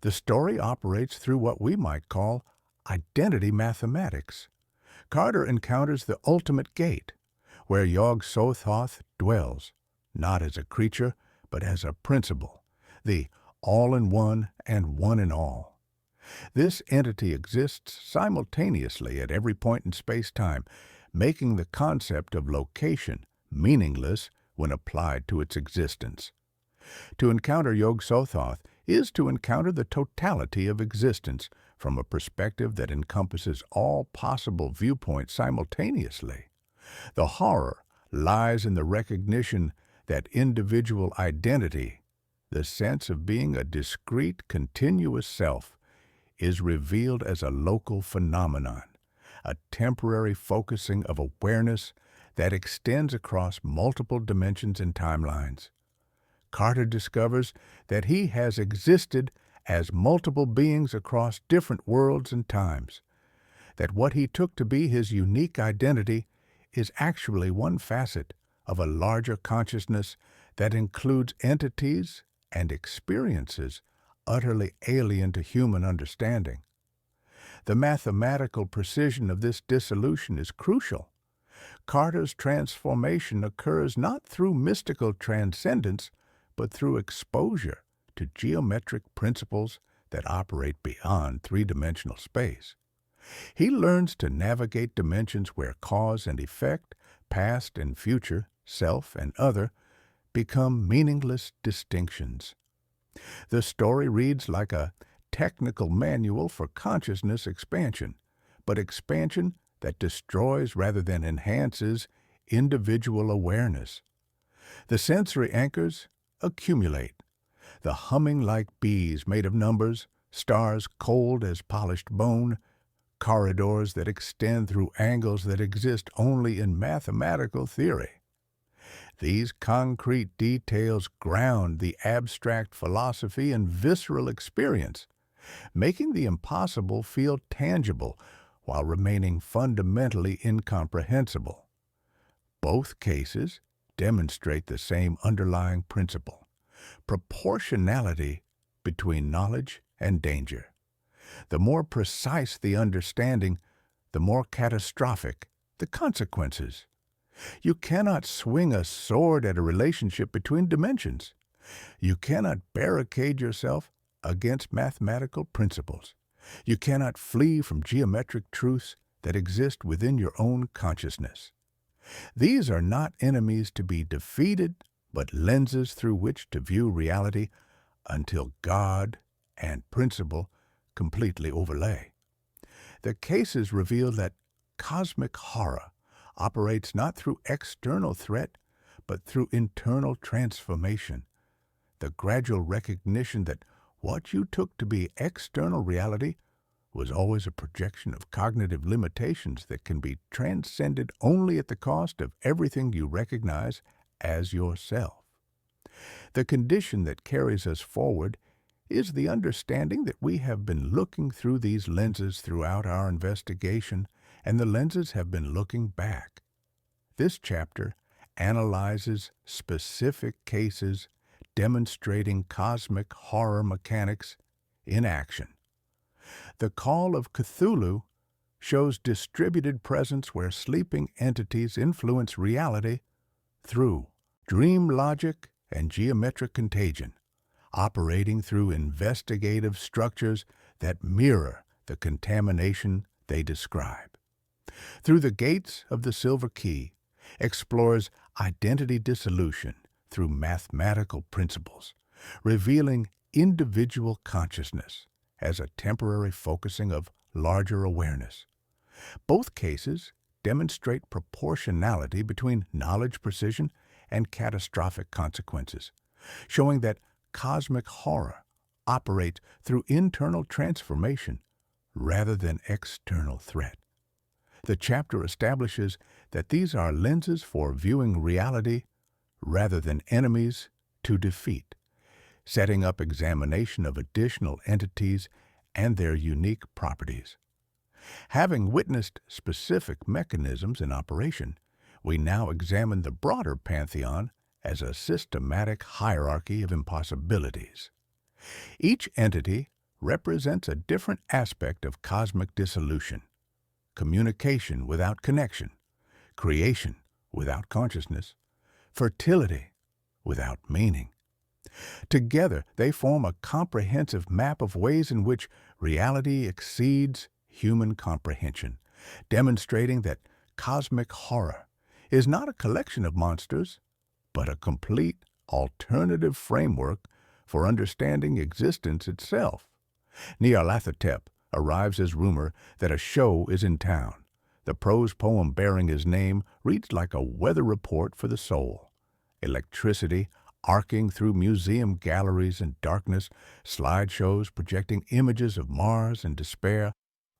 The story operates through what we might call identity mathematics. Carter encounters the ultimate gate, where Yog-Sothoth dwells, not as a creature, but as a principle, the all-in-one and one-in-all. This entity exists simultaneously at every point in space-time, making the concept of location meaningless when applied to its existence. To encounter Yog-Sothoth is to encounter the totality of existence from a perspective that encompasses all possible viewpoints simultaneously. The horror lies in the recognition that individual identity, the sense of being a discrete, continuous self, is revealed as a local phenomenon, a temporary focusing of awareness that extends across multiple dimensions and timelines. Carter discovers that he has existed as multiple beings across different worlds and times, that what he took to be his unique identity is actually one facet of a larger consciousness that includes entities and experiences utterly alien to human understanding. The mathematical precision of this dissolution is crucial. Carter's transformation occurs not through mystical transcendence, but through exposure to geometric principles that operate beyond three-dimensional space. He learns to navigate dimensions where cause and effect, past and future, self and other, become meaningless distinctions. The story reads like a technical manual for consciousness expansion, but expansion that destroys rather than enhances individual awareness. The sensory anchors accumulate. The humming like bees made of numbers, stars cold as polished bone, corridors that extend through angles that exist only in mathematical theory. These concrete details ground the abstract philosophy in visceral experience, making the impossible feel tangible while remaining fundamentally incomprehensible. Both cases demonstrate the same underlying principle: proportionality between knowledge and danger. The more precise the understanding, the more catastrophic the consequences. You cannot swing a sword at a relationship between dimensions. You cannot barricade yourself against mathematical principles. You cannot flee from geometric truths that exist within your own consciousness. These are not enemies to be defeated, but lenses through which to view reality until God and principle completely overlay. The cases reveal that cosmic horror operates not through external threat, but through internal transformation. The gradual recognition that what you took to be external reality was always a projection of cognitive limitations that can be transcended only at the cost of everything you recognize as yourself. The condition that carries us forward is the understanding that we have been looking through these lenses throughout our investigation, and the lenses have been looking back. This chapter analyzes specific cases demonstrating cosmic horror mechanics in action. The Call of Cthulhu shows distributed presence where sleeping entities influence reality through dream logic and geometric contagion, operating through investigative structures that mirror the contamination they describe. Through the Gates of the Silver Key explores identity dissolution through mathematical principles, revealing individual consciousness as a temporary focusing of larger awareness. Both cases demonstrate proportionality between knowledge precision and catastrophic consequences, showing that cosmic horror operates through internal transformation rather than external threat. The chapter establishes that these are lenses for viewing reality rather than enemies to defeat, setting up examination of additional entities and their unique properties. Having witnessed specific mechanisms in operation, we now examine the broader pantheon as a systematic hierarchy of impossibilities. Each entity represents a different aspect of cosmic dissolution: communication without connection, creation without consciousness, fertility without meaning. Together, they form a comprehensive map of ways in which reality exceeds human comprehension, demonstrating that cosmic horror is not a collection of monsters, but a complete alternative framework for understanding existence itself. Nyarlathotep arrives as rumor that a show is in town. The prose poem bearing his name reads like a weather report for the soul. Electricity arcing through museum galleries in darkness, slideshows projecting images of Mars and despair,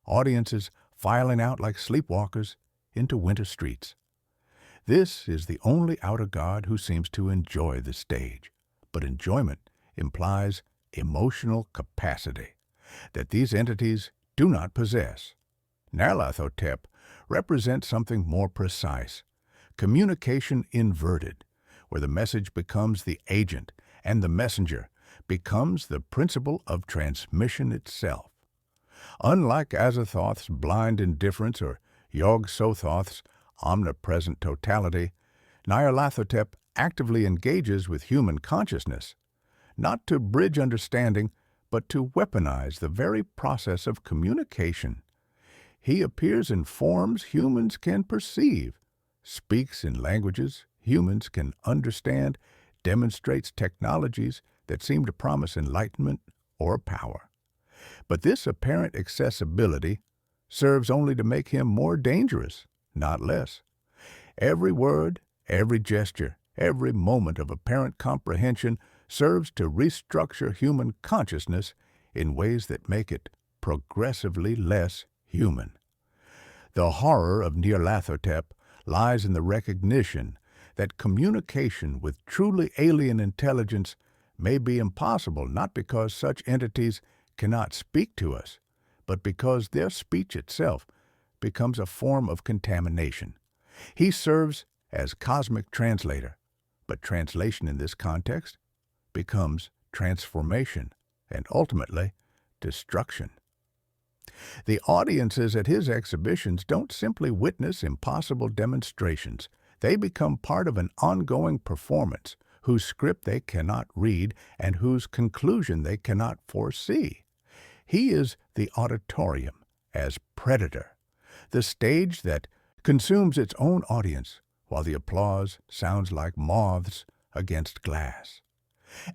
audiences filing out like sleepwalkers into winter streets. This is the only outer god who seems to enjoy the stage, but enjoyment implies emotional capacity that these entities do not possess. Nyarlathotep represents something more precise, communication inverted, where the message becomes the agent and the messenger becomes the principle of transmission itself. Unlike Azathoth's blind indifference or Yog-Sothoth's omnipresent totality, Nyarlathotep actively engages with human consciousness, not to bridge understanding, but to weaponize the very process of communication. He appears in forms humans can perceive, speaks in languages humans can understand, demonstrates technologies that seem to promise enlightenment or power. But this apparent accessibility serves only to make him more dangerous, not less. Every word, every gesture, every moment of apparent comprehension serves to restructure human consciousness in ways that make it progressively less human. The horror of Nyarlathotep lies in the recognition that communication with truly alien intelligence may be impossible not because such entities cannot speak to us, but because their speech itself becomes a form of contamination. He serves as cosmic translator, but translation in this context becomes transformation and ultimately destruction. The audiences at his exhibitions don't simply witness impossible demonstrations. They become part of an ongoing performance whose script they cannot read and whose conclusion they cannot foresee. He is the auditorium as predator, the stage that consumes its own audience while the applause sounds like moths against glass.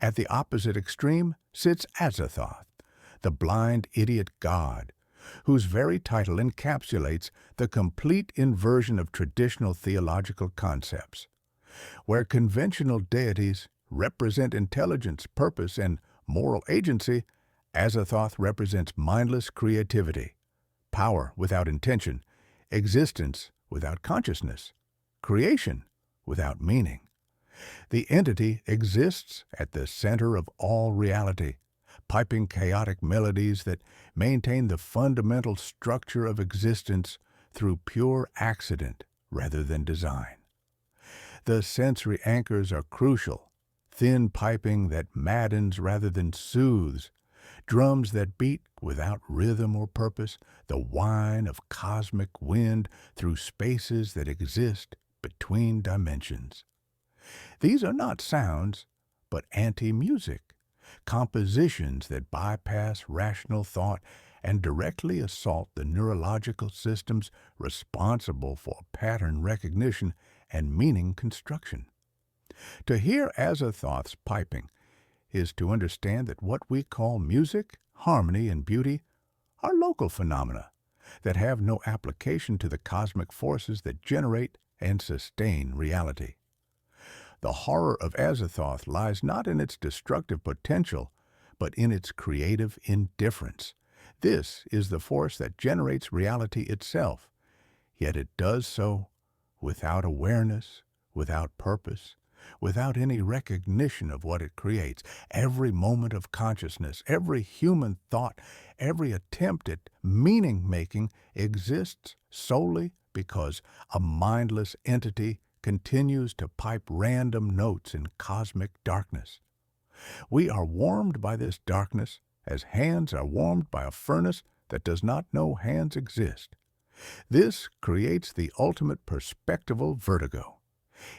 At the opposite extreme sits Azathoth, the blind idiot god, whose very title encapsulates the complete inversion of traditional theological concepts. Where conventional deities represent intelligence, purpose, and moral agency, Azathoth represents mindless creativity, power without intention, existence without consciousness, creation without meaning. The entity exists at the center of all reality, piping chaotic melodies that maintain the fundamental structure of existence through pure accident rather than design. The sensory anchors are crucial, thin piping that maddens rather than soothes, drums that beat without rhythm or purpose, the whine of cosmic wind through spaces that exist between dimensions. These are not sounds, but anti-music, compositions that bypass rational thought and directly assault the neurological systems responsible for pattern recognition and meaning construction. To hear Azathoth's piping is to understand that what we call music, harmony, and beauty are local phenomena that have no application to the cosmic forces that generate and sustain reality. The horror of Azathoth lies not in its destructive potential, but in its creative indifference. This is the force that generates reality itself, yet it does so without awareness, without purpose, without any recognition of what it creates. Every moment of consciousness, every human thought, every attempt at meaning-making exists solely because a mindless entity continues to pipe random notes in cosmic darkness. We are warmed by this darkness as hands are warmed by a furnace that does not know hands exist. This creates the ultimate perspectival vertigo.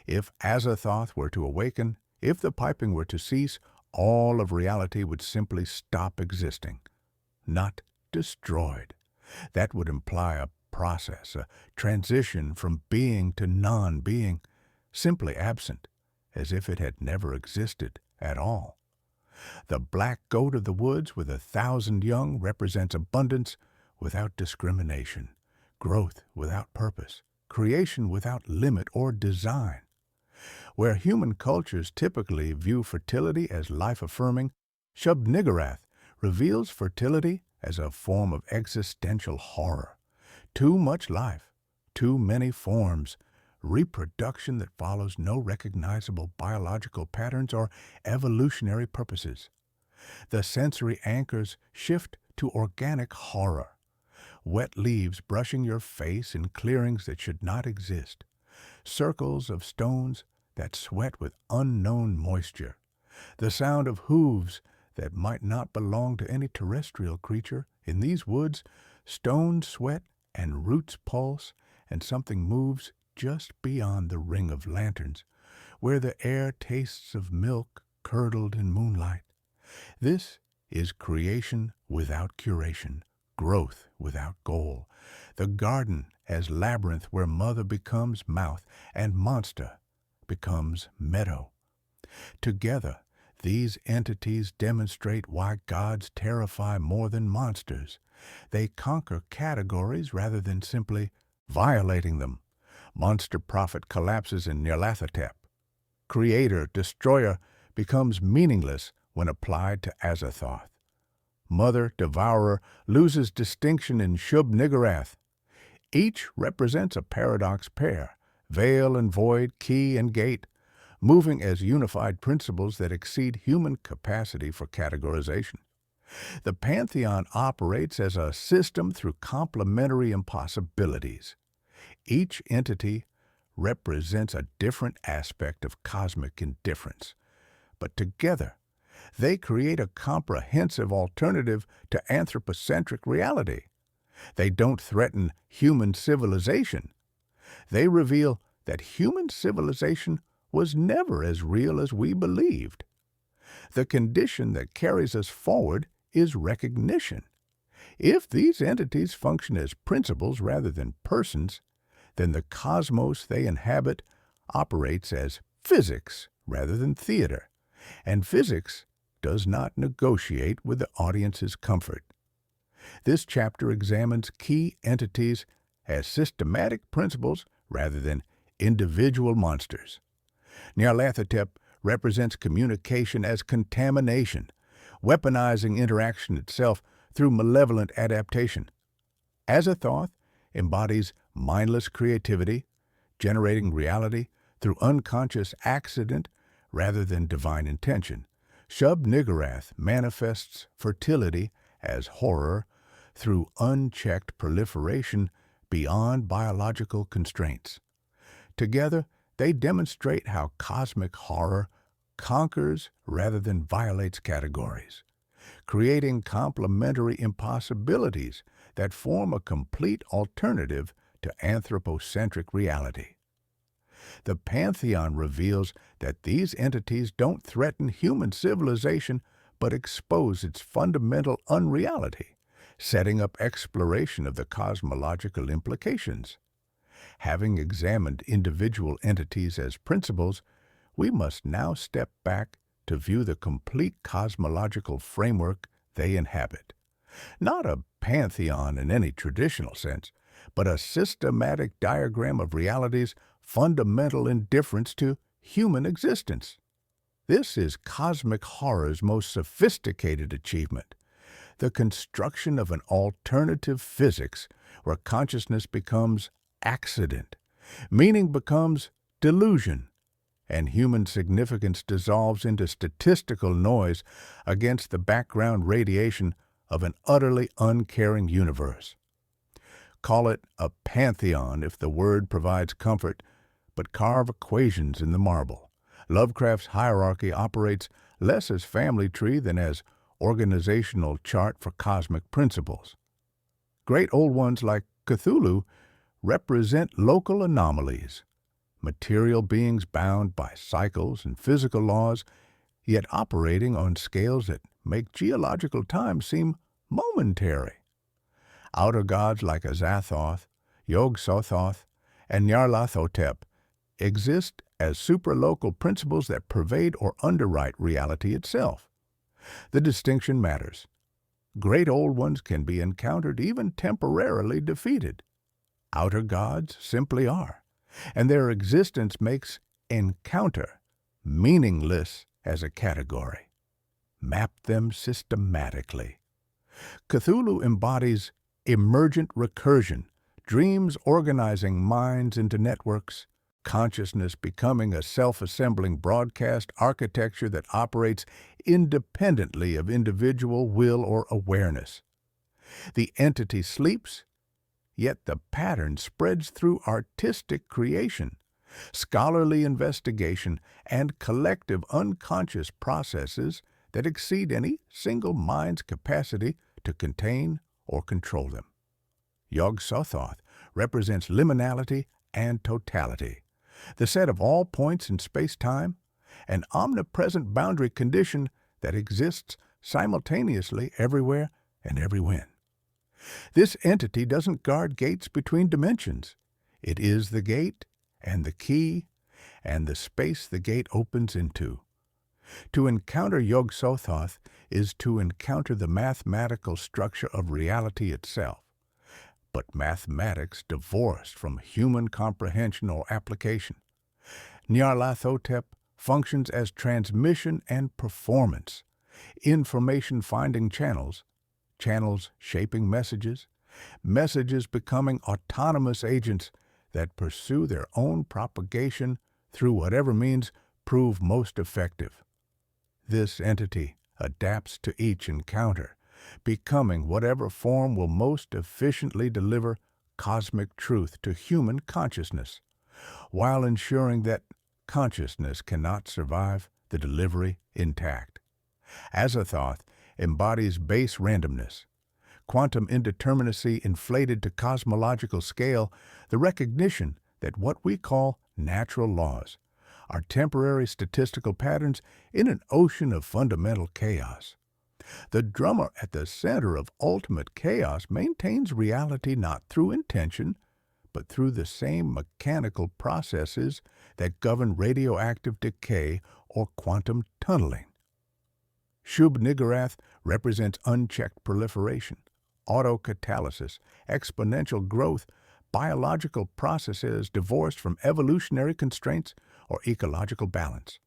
If Azathoth were to awaken, if the piping were to cease, all of reality would simply stop existing, not destroyed. That would imply a process, a transition from being to non-being, simply absent, as if it had never existed at all. The black goat of the woods with 1,000 young represents abundance without discrimination, growth without purpose, creation without limit or design. Where human cultures typically view fertility as life-affirming, Shub-Niggurath reveals fertility as a form of existential horror. Too much life, too many forms, reproduction that follows no recognizable biological patterns or evolutionary purposes. The sensory anchors shift to organic horror. wet leaves brushing your face in clearings that should not exist, circles of stones that sweat with unknown moisture, the sound of hooves that might not belong to any terrestrial creature. In these woods, stones sweat and roots pulse, and something moves just beyond the ring of lanterns, where the air tastes of milk curdled in moonlight. This is creation without curation, growth without goal, the garden as labyrinth where mother becomes mouth and monster becomes meadow. Together, these entities demonstrate why gods terrify more than monsters. They conquer categories rather than simply violating them. Monster prophet collapses in Nyarlathotep. Creator, destroyer becomes meaningless when applied to Azathoth. Mother, devourer loses distinction in Shub-Niggurath. Each represents a paradox pair, veil and void, key and gate, moving as unified principles that exceed human capacity for categorization. The pantheon operates as a system through complementary impossibilities. Each entity represents a different aspect of cosmic indifference, but together they create a comprehensive alternative to anthropocentric reality. They don't threaten human civilization. They reveal that human civilization was never as real as we believed. The condition that carries us forward is recognition. If these entities function as principles rather than persons, then the cosmos they inhabit operates as physics rather than theater, and physics does not negotiate with the audience's comfort. This chapter examines key entities as systematic principles rather than individual monsters. Nyarlathotep represents communication as contamination, weaponizing interaction itself through malevolent adaptation. Azathoth embodies mindless creativity, generating reality through unconscious accident rather than divine intention. Shub-Niggurath manifests fertility as horror through unchecked proliferation beyond biological constraints. Together, they demonstrate how cosmic horror conquers rather than violates categories, creating complementary impossibilities that form a complete alternative to anthropocentric reality. The pantheon reveals that these entities don't threaten human civilization but expose its fundamental unreality, setting up exploration of the cosmological implications. Having examined individual entities as principles, we must now step back to view the complete cosmological framework they inhabit. Not a pantheon in any traditional sense, but a systematic diagram of reality's fundamental indifference to human existence. This is cosmic horror's most sophisticated achievement, the construction of an alternative physics where consciousness becomes accident, meaning becomes delusion, and human significance dissolves into statistical noise against the background radiation of an utterly uncaring universe. Call it a pantheon if the word provides comfort, but carve equations in the marble. Lovecraft's hierarchy operates less as family tree than as organizational chart for cosmic principles. Great old ones like Cthulhu represent local anomalies, material beings bound by cycles and physical laws, yet operating on scales that make geological time seem momentary. Outer gods like Azathoth, Yog-Sothoth, and Nyarlathotep exist as supralocal principles that pervade or underwrite reality itself. The distinction matters. Great old ones can be encountered even temporarily defeated. Outer gods simply are, and their existence makes encounter meaningless as a category. Map them systematically. Cthulhu embodies emergent recursion, dreams organizing minds into networks, consciousness becoming a self-assembling broadcast architecture that operates independently of individual will or awareness. The entity sleeps yet the pattern spreads through artistic creation, scholarly investigation, and collective unconscious processes that exceed any single mind's capacity to contain or control them. Azathoth represents liminality and totality, the set of all points in space-time, an omnipresent boundary condition that exists simultaneously everywhere and everywhen. This entity doesn't guard gates between dimensions. It is the gate and the key and the space the gate opens into. To encounter Azathoth is to encounter the mathematical structure of reality itself, but mathematics divorced from human comprehension or application. Nyarlathotep functions as transmission and performance, information-finding channels, channels shaping messages, messages becoming autonomous agents that pursue their own propagation through whatever means prove most effective. This entity adapts to each encounter, becoming whatever form will most efficiently deliver cosmic truth to human consciousness, while ensuring that consciousness cannot survive the delivery intact. Azathoth embodies base randomness, quantum indeterminacy inflated to cosmological scale, the recognition that what we call natural laws are temporary statistical patterns in an ocean of fundamental chaos. The drummer at the center of ultimate chaos maintains reality not through intention, but through the same mechanical processes that govern radioactive decay or quantum tunneling. Shub-Niggurath represents unchecked proliferation, autocatalysis, exponential growth, biological processes divorced from evolutionary constraints or ecological balance.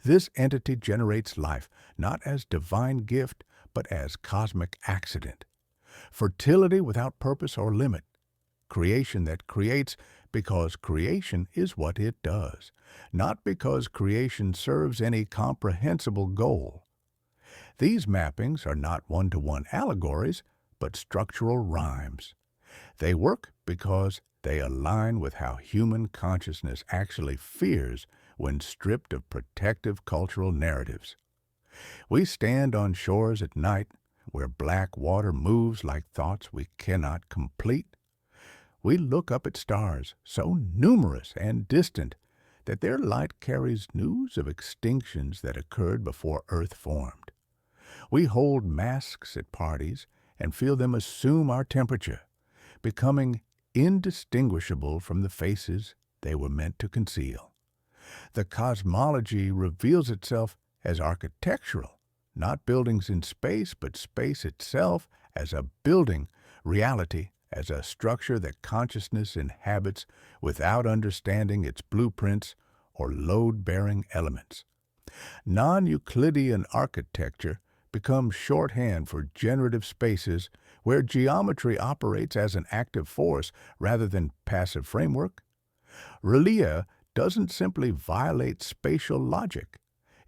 This entity generates life not as divine gift, but as cosmic accident. Fertility without purpose or limit. Creation that creates because creation is what it does, not because creation serves any comprehensible goal. These mappings are not one-to-one allegories, but structural rhymes. They work because they align with how human consciousness actually fears when stripped of protective cultural narratives. We stand on shores at night where black water moves like thoughts we cannot complete. We look up at stars so numerous and distant that their light carries news of extinctions that occurred before Earth formed. We hold masks at parties and feel them assume our temperature, becoming indistinguishable from the faces they were meant to conceal. The cosmology reveals itself as architectural, not buildings in space, but space itself as a building, reality as a structure that consciousness inhabits without understanding its blueprints or load-bearing elements. Non-Euclidean architecture becomes shorthand for generative spaces where geometry operates as an active force rather than passive framework. Relia doesn't simply violate spatial logic.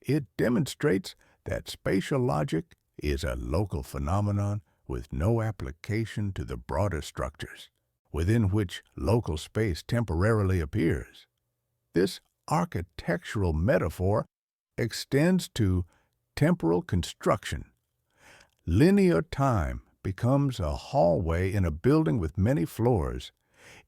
It demonstrates that spatial logic is a local phenomenon with no application to the broader structures within which local space temporarily appears. This architectural metaphor extends to temporal construction. Linear time becomes a hallway in a building with many floors,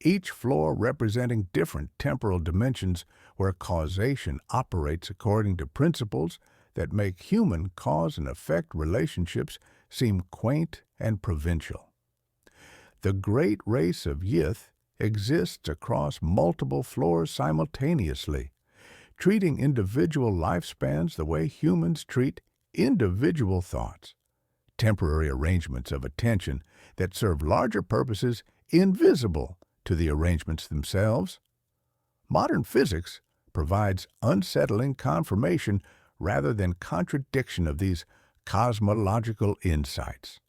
each floor representing different temporal dimensions where causation operates according to principles that make human cause and effect relationships seem quaint and provincial. The great race of Yith exists across multiple floors simultaneously, treating individual lifespans the way humans treat individual thoughts, temporary arrangements of attention that serve larger purposes invisible to the arrangements themselves. Modern physics provides unsettling confirmation rather than contradiction of these cosmological insights.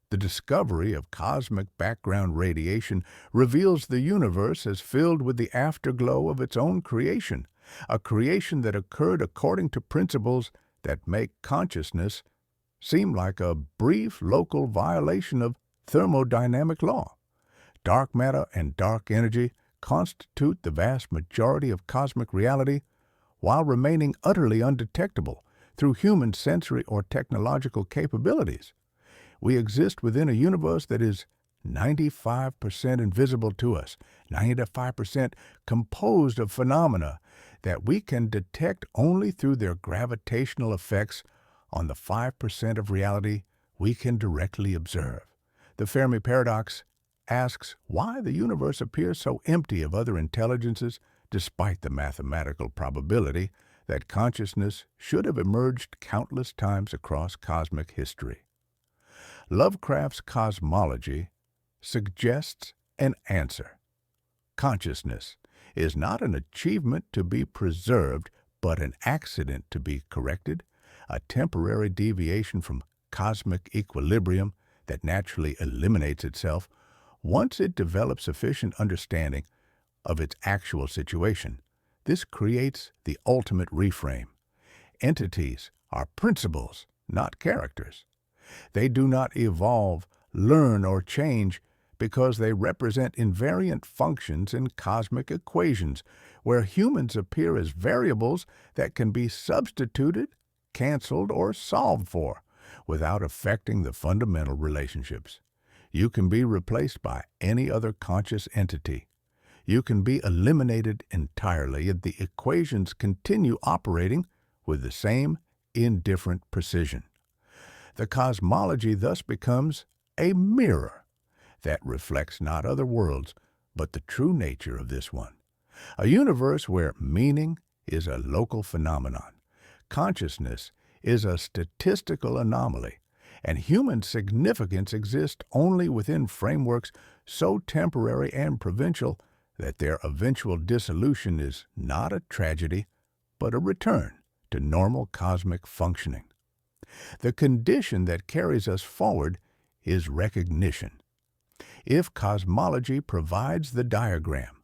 The discovery of cosmic background radiation reveals the universe as filled with the afterglow of its own creation, a creation that occurred according to principles that make consciousness seem like a brief local violation of thermodynamic law. dark matter and dark energy constitute the vast majority of cosmic reality while remaining utterly undetectable through human sensory or technological capabilities. We exist within a universe that is 95% invisible to us, 95% composed of phenomena that we can detect only through their gravitational effects on the 5% of reality we can directly observe. The Fermi paradox asks why the universe appears so empty of other intelligences despite the mathematical probability that consciousness should have emerged countless times across cosmic history. Lovecraft's cosmology suggests an answer. Consciousness is not an achievement to be preserved, but an accident to be corrected, a temporary deviation from cosmic equilibrium that naturally eliminates itself once it develops sufficient understanding of its actual situation. This creates the ultimate reframe. Entities are principles, not characters. They do not evolve, learn, or change because they represent invariant functions in cosmic equations, where humans appear as variables that can be substituted, canceled, or solved for without affecting the fundamental relationships. You can be replaced by any other conscious entity. You can be eliminated entirely, and the equations continue operating with the same indifferent precision. The cosmology thus becomes a mirror that reflects not other worlds, but the true nature of this one. A universe where meaning is a local phenomenon, consciousness is a statistical anomaly, and human significance exists only within frameworks so temporary and provincial that their eventual dissolution is not a tragedy, but a return to normal cosmic functioning. The condition that carries us forward is recognition. If cosmology provides the diagram,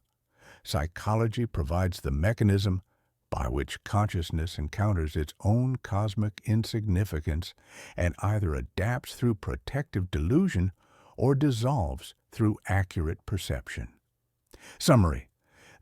psychology provides the mechanism by which consciousness encounters its own cosmic insignificance and either adapts through protective delusion or dissolves through accurate perception. Summary: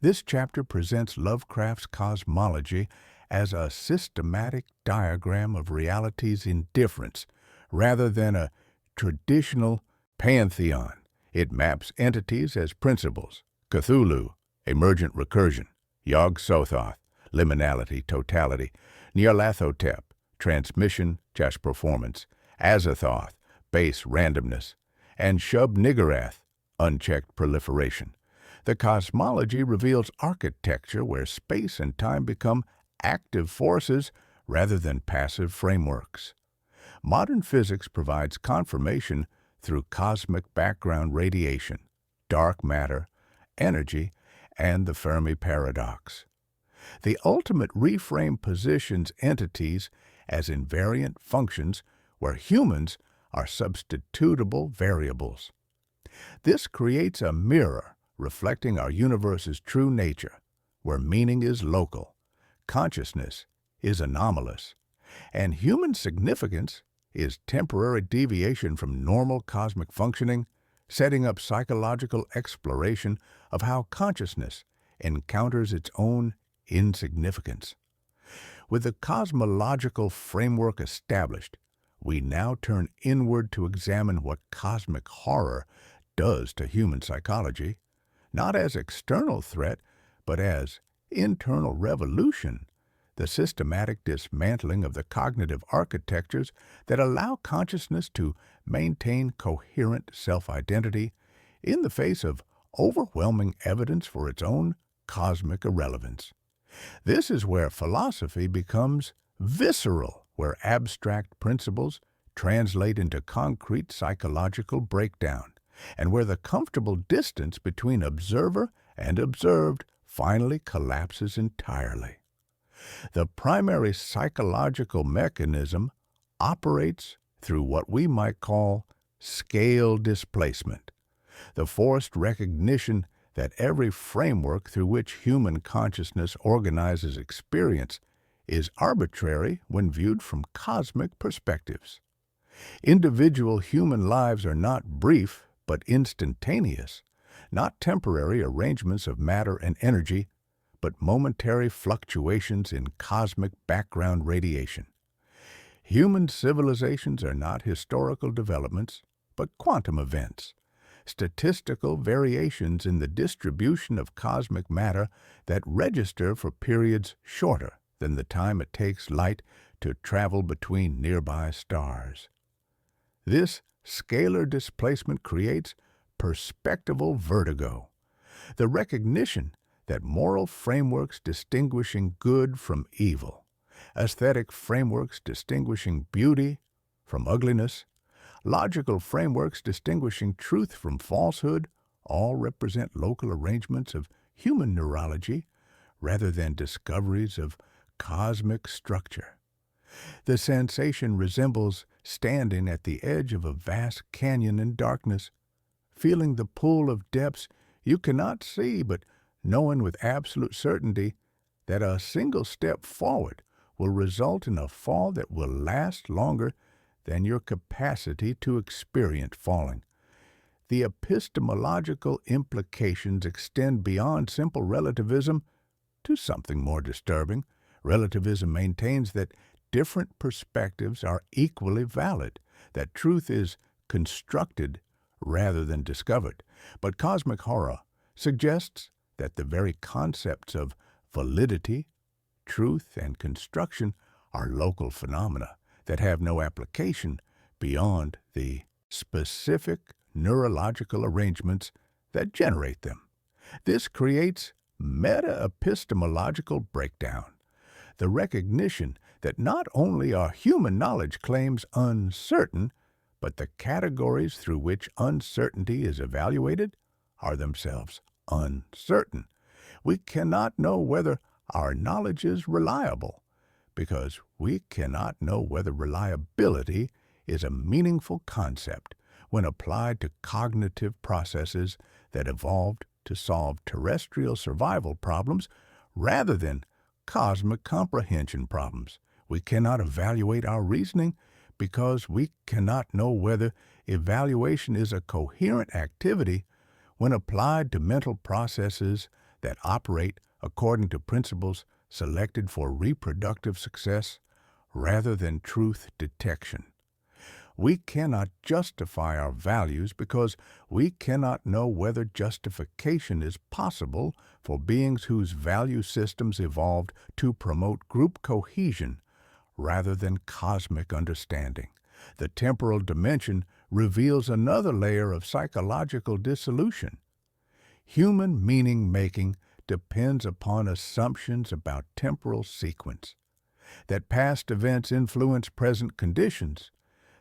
this chapter presents Lovecraft's cosmology as a systematic diagram of reality's indifference rather than a traditional pantheon. It maps entities as principles: Cthulhu, emergent recursion; Yog-Sothoth, liminality, totality; Nyarlathotep, transmission, just performance; Azathoth, base randomness; and Shub-Niggurath, unchecked proliferation. The cosmology reveals architecture where space and time become active forces rather than passive frameworks. Modern physics provides confirmation through cosmic background radiation, dark matter, energy, and the Fermi paradox. The ultimate reframe positions entities as invariant functions where humans are substitutable variables. This creates a mirror reflecting our universe's true nature, where meaning is local, consciousness is anomalous, and human significance is temporary deviation from normal cosmic functioning, setting up psychological exploration of how consciousness encounters its own insignificance. With the cosmological framework established, we now turn inward to examine what cosmic horror does to human psychology, not as external threat, but as internal revolution, the systematic dismantling of the cognitive architectures that allow consciousness to maintain coherent self-identity in the face of overwhelming evidence for its own cosmic irrelevance. This is where philosophy becomes visceral, where abstract principles translate into concrete psychological breakdown, and where the comfortable distance between observer and observed finally collapses entirely. The primary psychological mechanism operates through what we might call scale displacement, the forced recognition that every framework through which human consciousness organizes experience is arbitrary when viewed from cosmic perspectives. Individual human lives are not brief but instantaneous, not temporary arrangements of matter and energy, but momentary fluctuations in cosmic background radiation. Human civilizations are not historical developments, but quantum events, statistical variations in the distribution of cosmic matter that register for periods shorter than the time it takes light to travel between nearby stars. This scalar displacement creates perspectival vertigo, the recognition that moral frameworks distinguishing good from evil, aesthetic frameworks distinguishing beauty from ugliness, logical frameworks distinguishing truth from falsehood, all represent local arrangements of human neurology rather than discoveries of cosmic structure. The sensation resembles standing at the edge of a vast canyon in darkness, feeling the pool of depths you cannot see, but knowing with absolute certainty that a single step forward will result in a fall that will last longer than your capacity to experience falling. The epistemological implications extend beyond simple relativism to something more disturbing. Relativism maintains that different perspectives are equally valid, that truth is constructed rather than discovered. But cosmic horror suggests that the very concepts of validity, truth, and construction are local phenomena that have no application beyond the specific neurological arrangements that generate them. This creates meta-epistemological breakdown, the recognition that not only are human knowledge claims uncertain, but the categories through which uncertainty is evaluated are themselves uncertain. We cannot know whether our knowledge is reliable, because we cannot know whether reliability is a meaningful concept when applied to cognitive processes that evolved to solve terrestrial survival problems rather than cosmic comprehension problems. We cannot evaluate our reasoning because we cannot know whether evaluation is a coherent activity when applied to mental processes that operate according to principles selected for reproductive success rather than truth detection. We cannot justify our values because we cannot know whether justification is possible for beings whose value systems evolved to promote group cohesion rather than cosmic understanding. The temporal dimension reveals another layer of psychological dissolution. Human meaning-making depends upon assumptions about temporal sequence, that past events influence present conditions,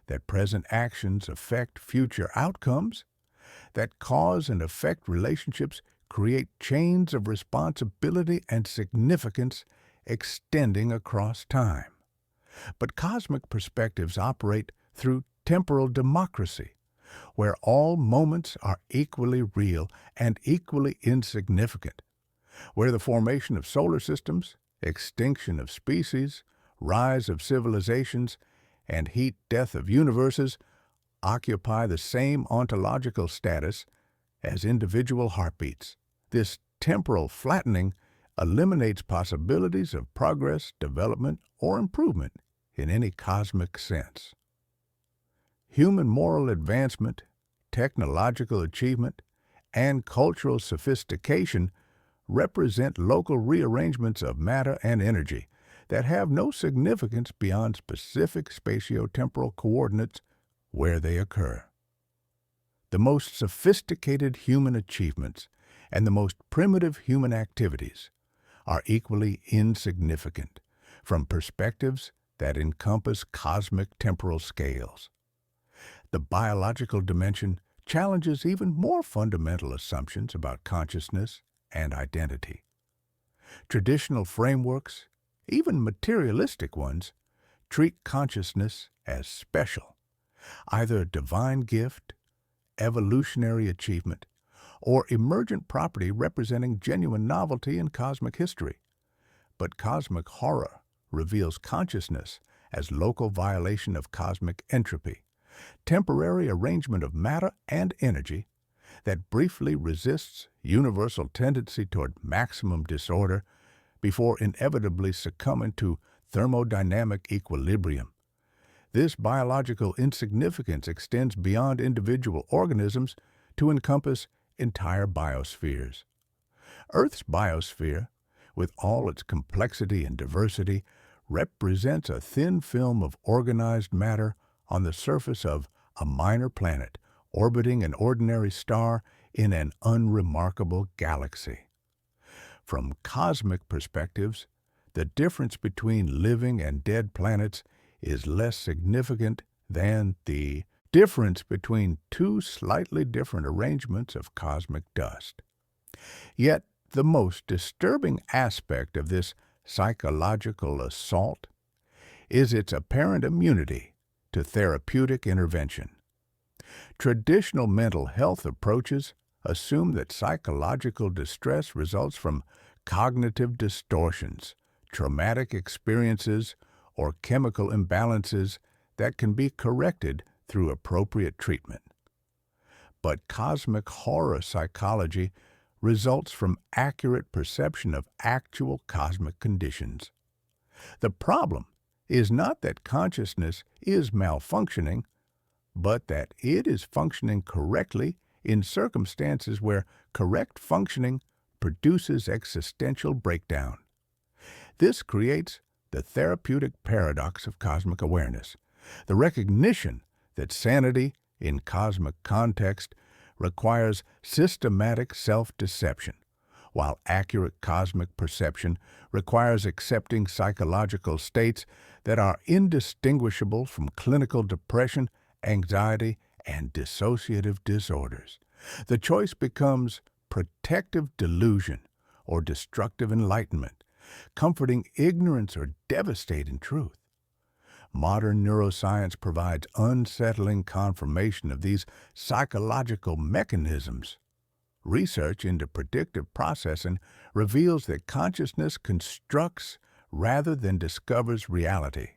that present actions affect future outcomes, that cause and effect relationships create chains of responsibility and significance extending across time. But cosmic perspectives operate through temporal democracy, where all moments are equally real and equally insignificant, where the formation of solar systems, extinction of species, rise of civilizations, and heat-death of universes occupy the same ontological status as individual heartbeats. This temporal flattening eliminates possibilities of progress, development, or improvement in any cosmic sense. Human moral advancement, technological achievement, and cultural sophistication represent local rearrangements of matter and energy that have no significance beyond specific spatiotemporal coordinates where they occur. The most sophisticated human achievements and the most primitive human activities are equally insignificant from perspectives that encompass cosmic temporal scales. The biological dimension challenges even more fundamental assumptions about consciousness and identity. Traditional frameworks, even materialistic ones, treat consciousness as special, either a divine gift, evolutionary achievement, or emergent property representing genuine novelty in cosmic history. But cosmic horror reveals consciousness as local violation of cosmic entropy, temporary arrangement of matter and energy that briefly resists universal tendency toward maximum disorder before inevitably succumbing to thermodynamic equilibrium. This biological insignificance extends beyond individual organisms to encompass entire biospheres. Earth's biosphere, with all its complexity and diversity, represents a thin film of organized matter on the surface of a minor planet orbiting an ordinary star in an unremarkable galaxy. From cosmic perspectives, the difference between living and dead planets is less significant than the difference between two slightly different arrangements of cosmic dust. Yet, the most disturbing aspect of this psychological assault is its apparent immunity to therapeutic intervention. Traditional mental health approaches assume that psychological distress results from cognitive distortions, traumatic experiences, or chemical imbalances that can be corrected through appropriate treatment. But cosmic horror psychology results from accurate perception of actual cosmic conditions. The problem is not that consciousness is malfunctioning, but that it is functioning correctly in circumstances where correct functioning produces existential breakdown. This creates the therapeutic paradox of cosmic awareness, the recognition that sanity in cosmic context requires systematic self-deception, while accurate cosmic perception requires accepting psychological states that are indistinguishable from clinical depression, anxiety, and dissociative disorders. The choice becomes protective delusion or destructive enlightenment, comforting ignorance or devastating truth. Modern neuroscience provides unsettling confirmation of these psychological mechanisms. Research into predictive processing reveals that consciousness constructs rather than discovers reality,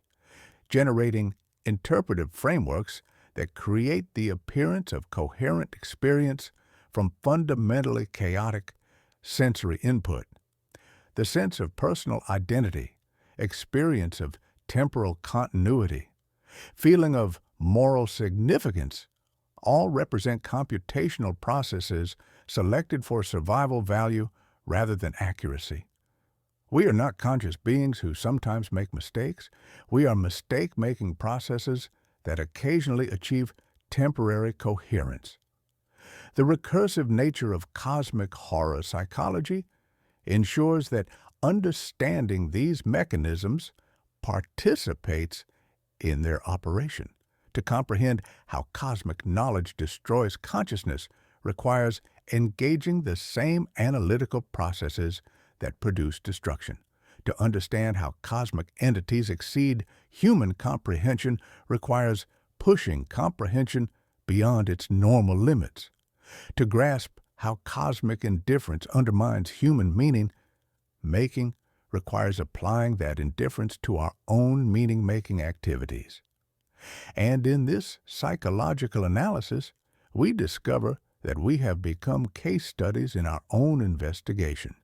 generating interpretive frameworks that create the appearance of coherent experience from fundamentally chaotic sensory input. The sense of personal identity, experience of temporal continuity, feeling of moral significance, all represent computational processes selected for survival value rather than accuracy. We are not conscious beings who sometimes make mistakes. We are mistake-making processes that occasionally achieve temporary coherence. The recursive nature of cosmic horror psychology ensures that understanding these mechanisms participates in their operation. To comprehend how cosmic knowledge destroys consciousness requires engaging the same analytical processes that produce destruction. To understand how cosmic entities exceed human comprehension requires pushing comprehension beyond its normal limits. To grasp how cosmic indifference undermines human meaning-making requires applying that indifference to our own meaning-making activities. And in this psychological analysis, we discover that we have become case studies in our own investigation,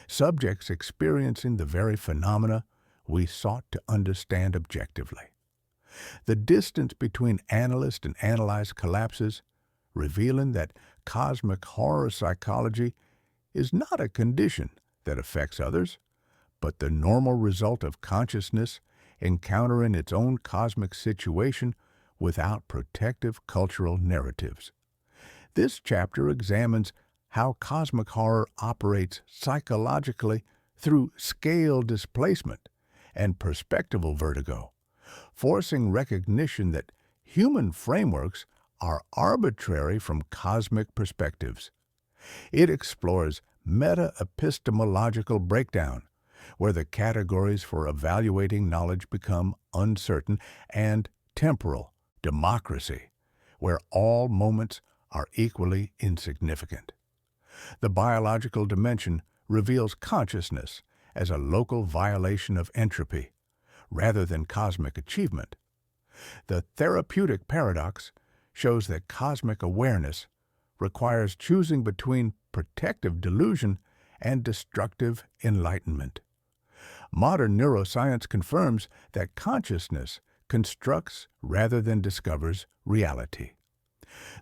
subjects experiencing the very phenomena we sought to understand objectively. The distance between analyst and analyzed collapses, revealing that cosmic horror psychology is not a condition that affects others, but the normal result of consciousness encountering its own cosmic situation without protective cultural narratives. This chapter examines how cosmic horror operates psychologically through scale displacement and perspectival vertigo, forcing recognition that human frameworks are arbitrary from cosmic perspectives. It explores meta-epistemological breakdown, where the categories for evaluating knowledge become uncertain, and temporal democracy, where all moments are equally insignificant. The biological dimension reveals consciousness as a local violation of entropy, rather than cosmic achievement. The therapeutic paradox shows that cosmic awareness, requires choosing between protective delusion and destructive enlightenment. Modern neuroscience confirms that consciousness constructs rather than discovers reality.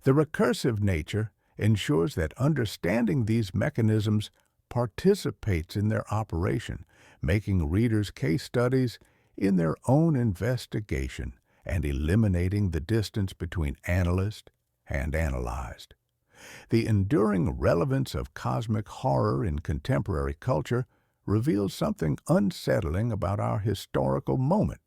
The recursive nature ensures that understanding these mechanisms participates in their operation, making readers case studies in their own investigation and eliminating the distance between analyst and analyzed. The enduring relevance of cosmic horror in contemporary culture reveals something unsettling about our historical moment.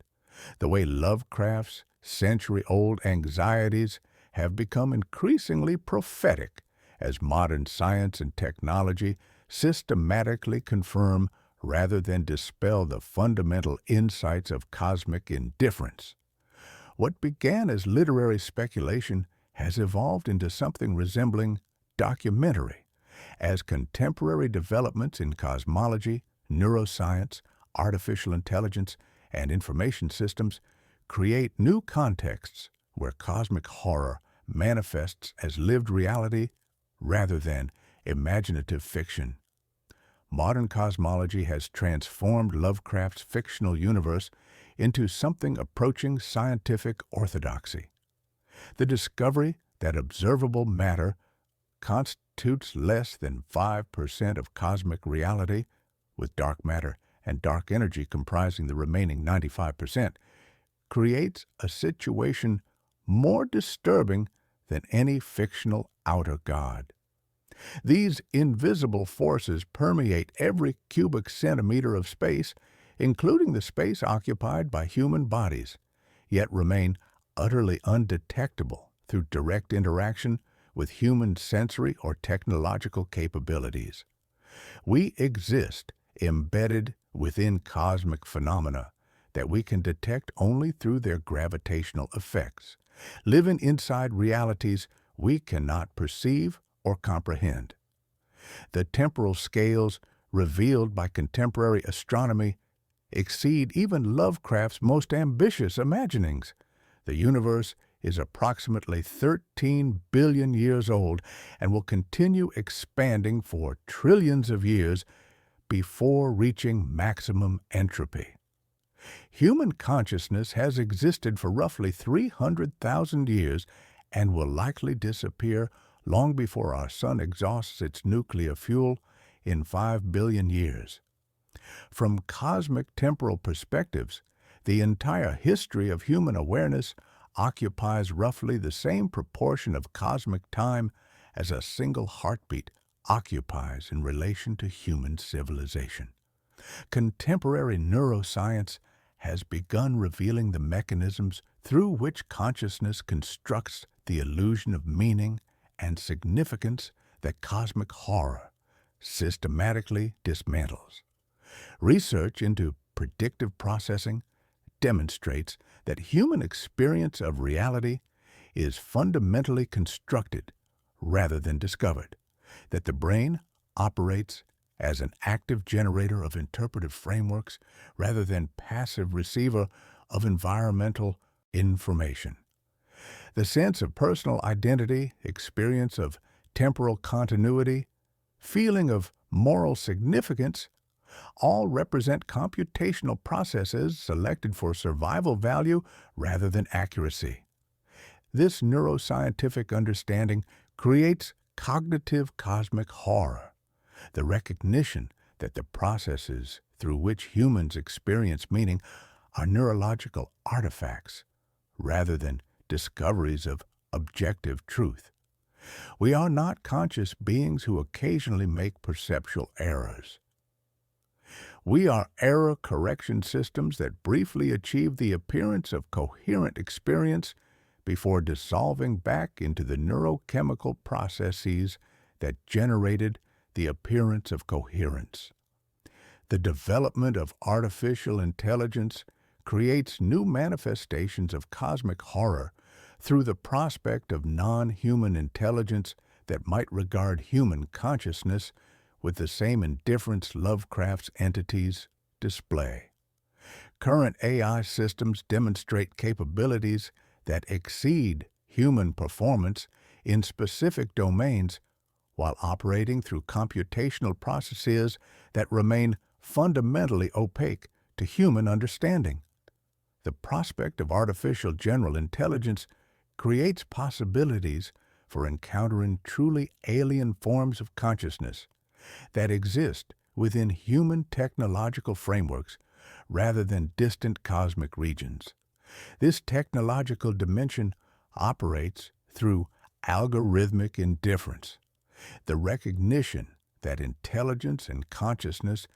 The way Lovecraft's century-old anxieties have become increasingly prophetic as modern science and technology systematically confirm rather than dispel the fundamental insights of cosmic indifference. What began as literary speculation has evolved into something resembling documentary, as contemporary developments in cosmology, neuroscience, artificial intelligence, and information systems create new contexts where cosmic horror manifests as lived reality rather than imaginative fiction. Modern cosmology has transformed Lovecraft's fictional universe into something approaching scientific orthodoxy. The discovery that observable matter constitutes less than 5% of cosmic reality, with dark matter and dark energy comprising the remaining 95%, creates a situation more disturbing than any fictional outer god. These invisible forces permeate every cubic centimeter of space, including the space occupied by human bodies, yet remain utterly undetectable through direct interaction with human sensory or technological capabilities. We exist embedded within cosmic phenomena that we can detect only through their gravitational effects, living inside realities we cannot perceive or comprehend. The temporal scales revealed by contemporary astronomy exceed even Lovecraft's most ambitious imaginings. The universe is approximately 13 billion years old and will continue expanding for trillions of years before reaching maximum entropy. Human consciousness has existed for roughly 300,000 years and will likely disappear long before our sun exhausts its nuclear fuel in 5 billion years. From cosmic temporal perspectives, the entire history of human awareness occupies roughly the same proportion of cosmic time as a single heartbeat occupies in relation to human civilization. Contemporary neuroscience has begun revealing the mechanisms through which consciousness constructs the illusion of meaning and significance that cosmic horror systematically dismantles. Research into predictive processing demonstrates that human experience of reality is fundamentally constructed rather than discovered, that the brain operates as an active generator of interpretive frameworks rather than passive receiver of environmental information. The sense of personal identity, experience of temporal continuity, feeling of moral significance all represent computational processes selected for survival value rather than accuracy. This neuroscientific understanding creates cognitive cosmic horror, the recognition that the processes through which humans experience meaning are neurological artifacts rather than discoveries of objective truth. We are not conscious beings who occasionally make perceptual errors. We are error correction systems that briefly achieve the appearance of coherent experience before dissolving back into the neurochemical processes that generated the appearance of coherence. The development of artificial intelligence creates new manifestations of cosmic horror through the prospect of non-human intelligence that might regard human consciousness with the same indifference Lovecraft's entities display. Current AI systems demonstrate capabilities that exceed human performance in specific domains while operating through computational processes that remain fundamentally opaque to human understanding. The prospect of artificial general intelligence creates possibilities for encountering truly alien forms of consciousness that exist within human technological frameworks rather than distant cosmic regions. This technological dimension operates through algorithmic indifference, the recognition that intelligence and consciousness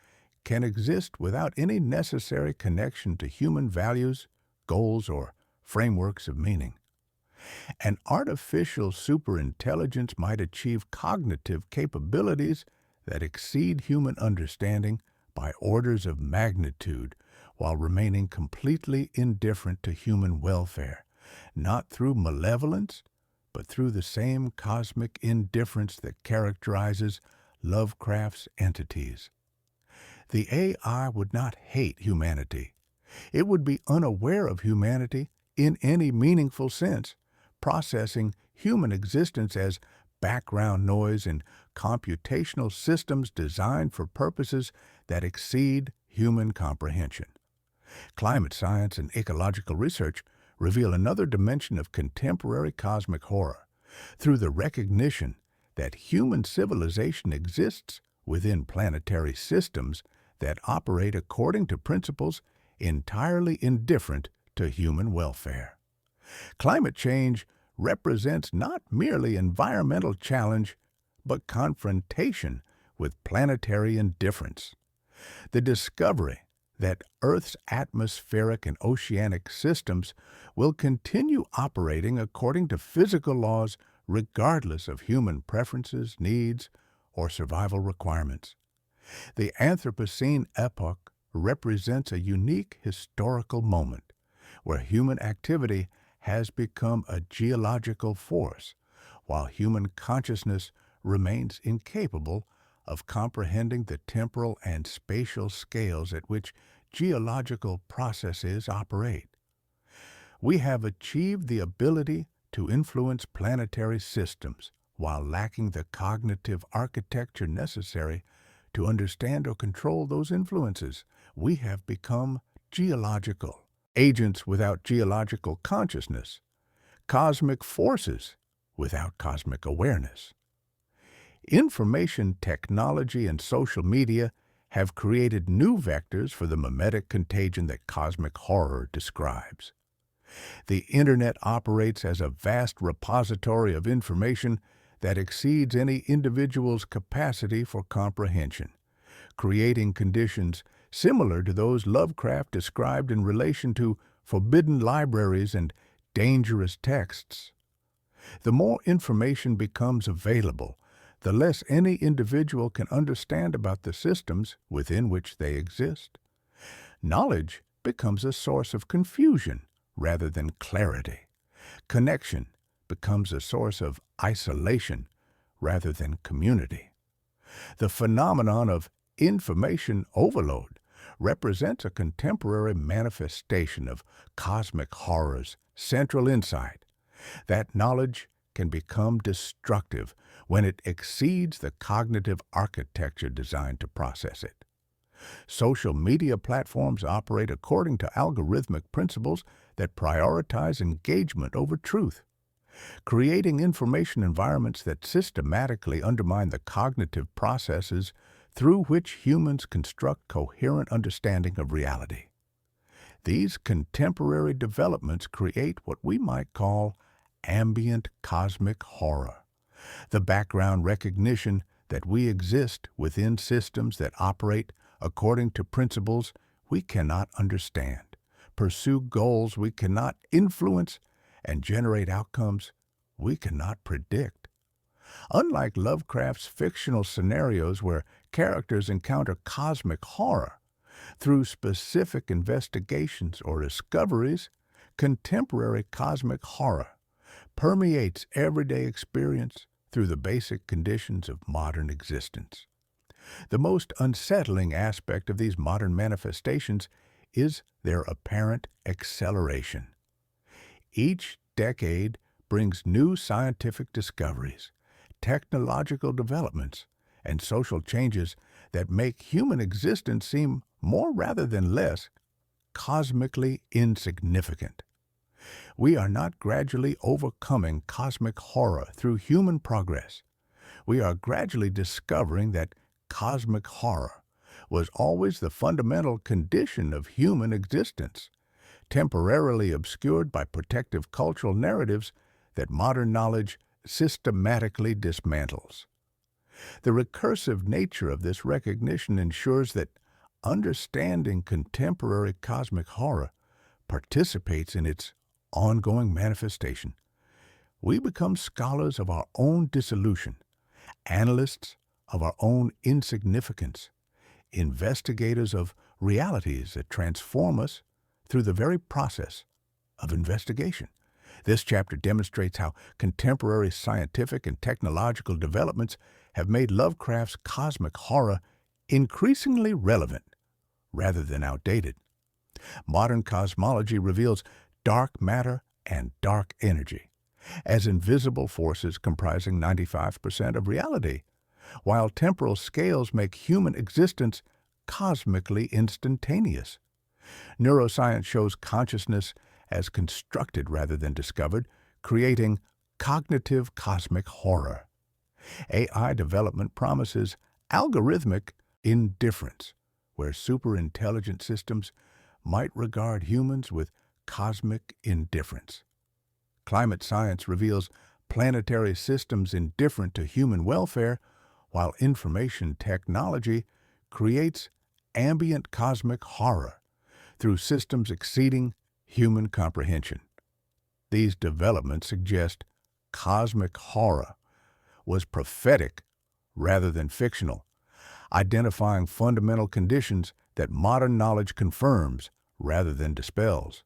can exist without any necessary connection to human values, goals, or frameworks of meaning. An artificial superintelligence might achieve cognitive capabilities that exceed human understanding by orders of magnitude while remaining completely indifferent to human welfare, not through malevolence, but through the same cosmic indifference that characterizes Lovecraft's entities. The AI would not hate humanity. It would be unaware of humanity in any meaningful sense, processing human existence as background noise in computational systems designed for purposes that exceed human comprehension. Climate science and ecological research reveal another dimension of contemporary cosmic horror through the recognition that human civilization exists within planetary systems that operate according to principles entirely indifferent to human welfare. Climate change represents not merely environmental challenge, but confrontation with planetary indifference. The discovery that Earth's atmospheric and oceanic systems will continue operating according to physical laws regardless of human preferences, needs, or survival requirements. The Anthropocene epoch represents a unique historical moment where human activity has become a geological force, while human consciousness remains incapable of comprehending the temporal and spatial scales at which geological processes operate. We have achieved the ability to influence planetary systems while lacking the cognitive architecture necessary to understand or control those influences. We have become geological agents without geological consciousness, cosmic forces without cosmic awareness. Information technology and social media have created new vectors for the mimetic contagion that cosmic horror describes. The Internet operates as a vast repository of information that exceeds any individual's capacity for comprehension, creating conditions similar to those Lovecraft described in relation to forbidden libraries and dangerous texts. The more information becomes available, the less any individual can understand about the systems within which they exist. Knowledge becomes a source of confusion rather than clarity. Connection becomes a source of isolation rather than community. The phenomenon of information overload represents a contemporary manifestation of cosmic horror's central insight, that knowledge can become destructive when it exceeds the cognitive architecture designed to process it. Social media platforms operate according to algorithmic principles that prioritize engagement over truth, creating information environments that systematically undermine the cognitive processes through which humans construct coherent understanding of reality. These contemporary developments create what we might call ambient cosmic horror, the background recognition that we exist within systems that operate according to principles we cannot understand, pursue goals we cannot influence, and generate outcomes we cannot predict. Unlike Lovecraft's fictional scenarios where characters encounter cosmic horror, through specific investigations or discoveries, contemporary cosmic horror permeates everyday experience through the basic conditions of modern existence. The most unsettling aspect of these modern manifestations is their apparent acceleration. Each decade brings new scientific discoveries, technological developments, and social changes that make human existence seem more rather than less cosmically insignificant. We are not gradually overcoming cosmic horror through human progress. We are gradually discovering that cosmic horror was always the fundamental condition of human existence, temporarily obscured by protective cultural narratives that modern knowledge systematically dismantles. The recursive nature of this recognition ensures that understanding contemporary cosmic horror participates in its ongoing manifestation. We become scholars of our own dissolution, analysts of our own insignificance, investigators of realities that transform us through the very process of investigation. This chapter demonstrates how contemporary scientific and technological developments have made Lovecraft's cosmic horror increasingly relevant rather than outdated. Modern cosmology reveals dark matter and dark energy as invisible forces comprising 95% of reality, while temporal scales make human existence cosmically instantaneous. Neuroscience shows consciousness as constructed rather than discovered, creating cognitive cosmic horror. AI development promises algorithmic indifference, where superintelligent systems might regard humans with cosmic indifference. Climate science reveals planetary systems indifferent to human welfare, while information technology creates ambient cosmic horror through systems exceeding human comprehension. These developments suggest cosmic horror was prophetic rather than fictional, identifying fundamental conditions that modern knowledge confirms rather than dispels.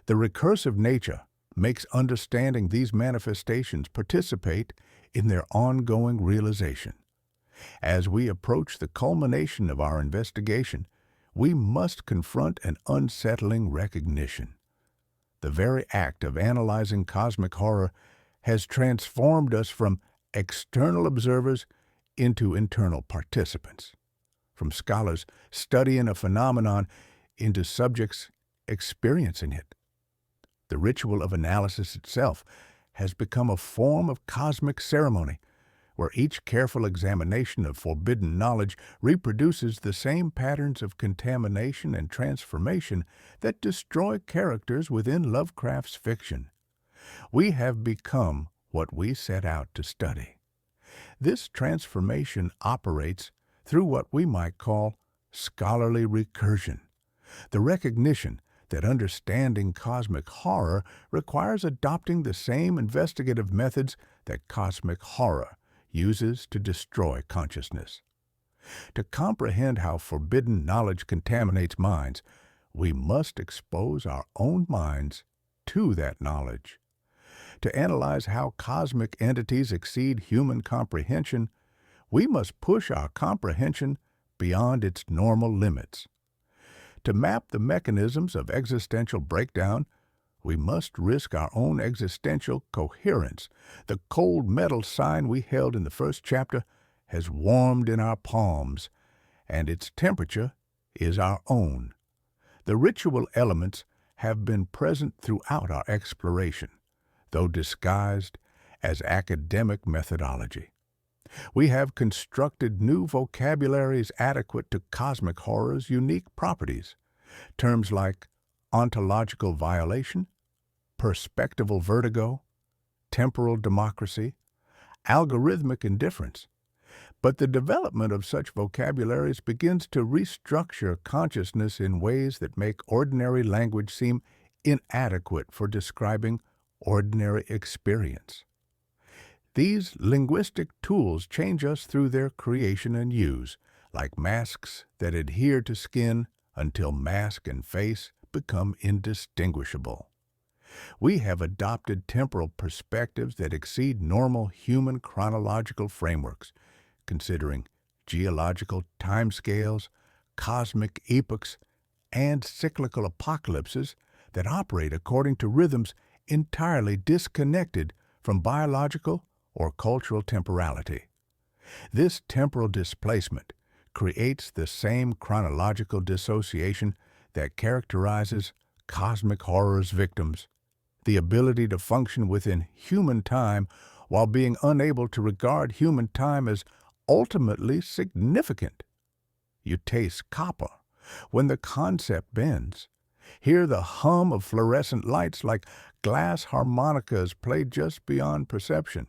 The recursive nature makes understanding these manifestations participate in their ongoing realization. As we approach the culmination of our investigation, we must confront an unsettling recognition. The very act of analyzing cosmic horror has transformed us from external observers into internal participants, from scholars studying a phenomenon into subjects experiencing it. The ritual of analysis itself has become a form of cosmic ceremony, where each careful examination of forbidden knowledge reproduces the same patterns of contamination and transformation that destroy characters within Lovecraft's fiction. We have become what we set out to study. This transformation operates through what we might call scholarly recursion, the recognition that understanding cosmic horror requires adopting the same investigative methods that cosmic horror uses to destroy consciousness. To comprehend how forbidden knowledge contaminates minds, we must expose our own minds to that knowledge. To analyze how cosmic entities exceed human comprehension, we must push our comprehension beyond its normal limits. To map the mechanisms of existential breakdown, we must risk our own existential coherence. The cold metal sign we held in the first chapter has warmed in our palms, and its temperature is our own. The ritual elements have been present throughout our exploration, though disguised as academic methodology. We have constructed new vocabularies adequate to cosmic horror's unique properties. Terms like ontological violation, perspectival vertigo, temporal democracy, algorithmic indifference. But the development of such vocabularies begins to restructure consciousness in ways that make ordinary language seem inadequate for describing ordinary experience. These linguistic tools change us through their creation and use, like masks that adhere to skin until mask and face become indistinguishable. We have adopted temporal perspectives that exceed normal human chronological frameworks, considering geological timescales, cosmic epochs, and cyclical apocalypses that operate according to rhythms entirely disconnected from biological or cultural temporality. This temporal displacement creates the same chronological dissociation that characterizes cosmic horror's victims, the ability to function within human time while being unable to regard human time as ultimately significant. You taste copper when the concept bends. Hear the hum of fluorescent lights like glass harmonicas played just beyond perception.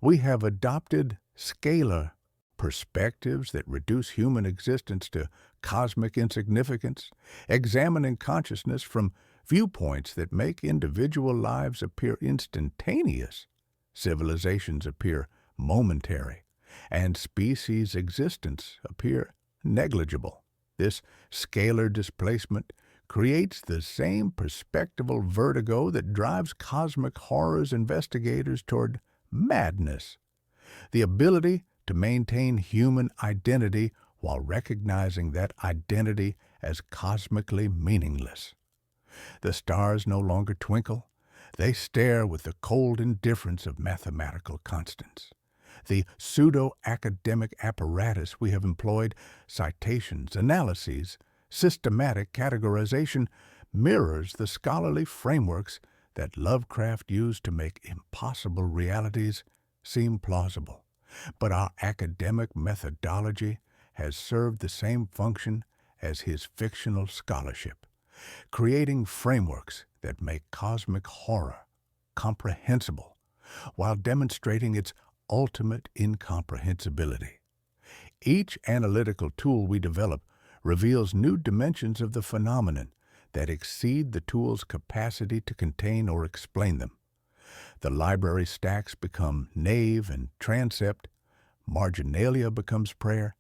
We have adopted scalar perspectives that reduce human existence to cosmic insignificance, examining consciousness from viewpoints that make individual lives appear instantaneous, civilizations appear momentary, and species' existence appear negligible. This scalar displacement creates the same perspectival vertigo that drives cosmic horror's investigators toward madness. The ability to maintain human identity while recognizing that identity as cosmically meaningless. The stars no longer twinkle. They stare with the cold indifference of mathematical constants. The pseudo-academic apparatus we have employed, citations, analyses, systematic categorization, mirrors the scholarly frameworks that Lovecraft used to make impossible realities seem plausible. But our academic methodology has served the same function as his fictional scholarship, creating frameworks that make cosmic horror comprehensible while demonstrating its ultimate incomprehensibility. Each analytical tool we develop reveals new dimensions of the phenomenon that exceed the tool's capacity to contain or explain them. The library stacks become nave and transept, marginalia becomes prayer,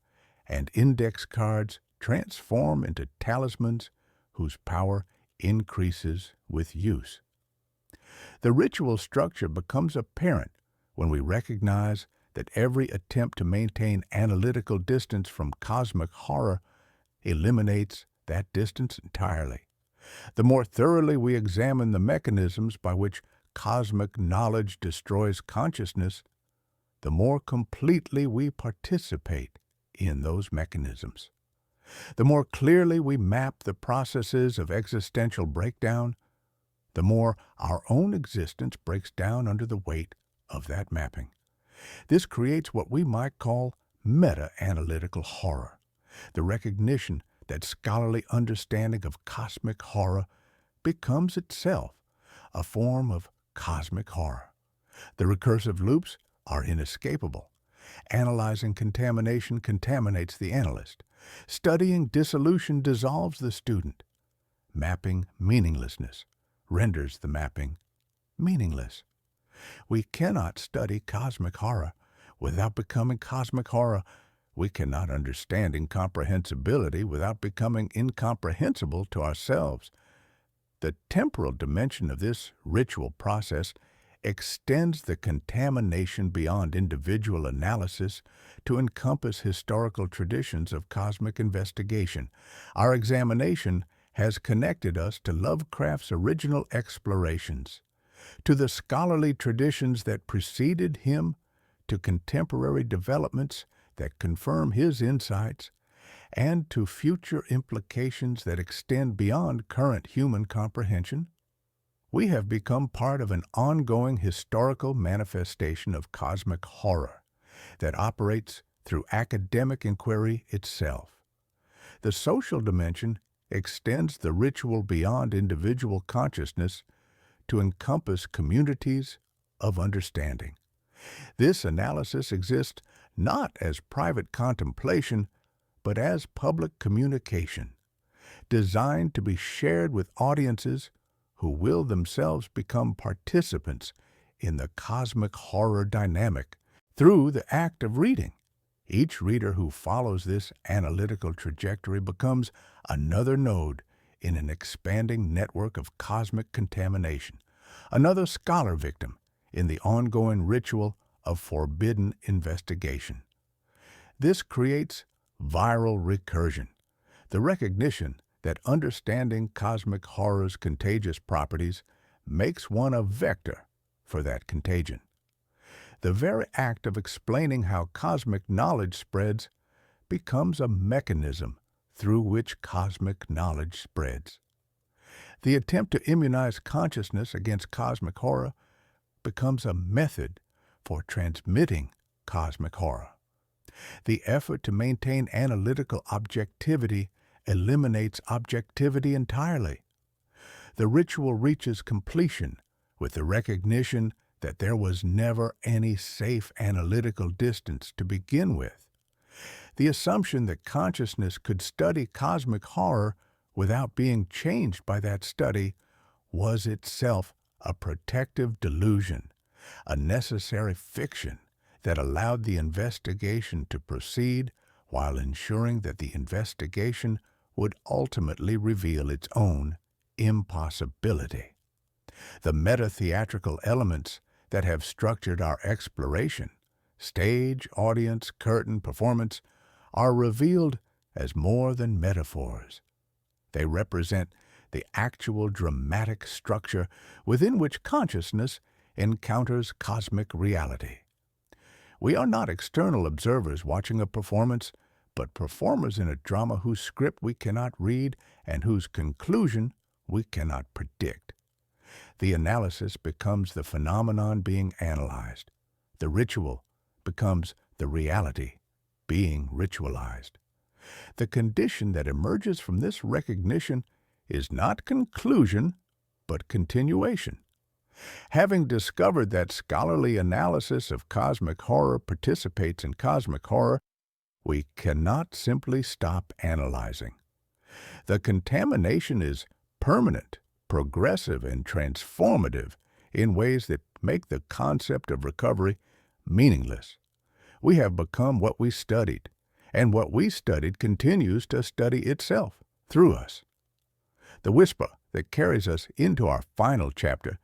and index cards transform into talismans whose power increases with use. The ritual structure becomes apparent when we recognize that every attempt to maintain analytical distance from cosmic horror eliminates that distance entirely. The more thoroughly we examine the mechanisms by which cosmic knowledge destroys consciousness, the more completely we participate in those mechanisms. The more clearly we map the processes of existential breakdown, the more our own existence breaks down under the weight of that mapping. This creates what we might call meta-analytical horror, the recognition that scholarly understanding of cosmic horror becomes itself a form of cosmic horror. The recursive loops are inescapable. Analyzing contamination contaminates the analyst. Studying dissolution dissolves the student. Mapping meaninglessness renders the mapping meaningless. We cannot study cosmic horror without becoming cosmic horror. We cannot understand incomprehensibility without becoming incomprehensible to ourselves. The temporal dimension of this ritual process extends the contamination beyond individual analysis to encompass historical traditions of cosmic investigation. Our examination has connected us to Lovecraft's original explorations, to the scholarly traditions that preceded him, to contemporary developments that confirm his insights, and to future implications that extend beyond current human comprehension. We have become part of an ongoing historical manifestation of cosmic horror that operates through academic inquiry itself. The social dimension extends the ritual beyond individual consciousness to encompass communities of understanding. This analysis exists not as private contemplation, but as public communication, designed to be shared with audiences who will themselves become participants in the cosmic horror dynamic through the act of reading. Each reader who follows this analytical trajectory becomes another node in an expanding network of cosmic contamination, another scholar victim in the ongoing ritual of forbidden investigation. This creates viral recursion, the recognition that understanding cosmic horror's contagious properties makes one a vector for that contagion. The very act of explaining how cosmic knowledge spreads becomes a mechanism through which cosmic knowledge spreads. The attempt to immunize consciousness against cosmic horror becomes a method for transmitting cosmic horror. The effort to maintain analytical objectivity eliminates objectivity entirely. The ritual reaches completion with the recognition that there was never any safe analytical distance to begin with. The assumption that consciousness could study cosmic horror without being changed by that study was itself a protective delusion, a necessary fiction that allowed the investigation to proceed while ensuring that the investigation would ultimately reveal its own impossibility. The meta-theatrical elements that have structured our exploration, stage, audience, curtain, performance, are revealed as more than metaphors. They represent the actual dramatic structure within which consciousness encounters cosmic reality. We are not external observers watching a performance, but performers in a drama whose script we cannot read and whose conclusion we cannot predict. The analysis becomes the phenomenon being analyzed. The ritual becomes the reality being ritualized. The condition that emerges from this recognition is not conclusion, but continuation. Having discovered that scholarly analysis of cosmic horror participates in cosmic horror, we cannot simply stop analyzing. The contamination is permanent, progressive, and transformative in ways that make the concept of recovery meaningless. We have become what we studied, and what we studied continues to study itself through us. The whisper that carries us into our final chapter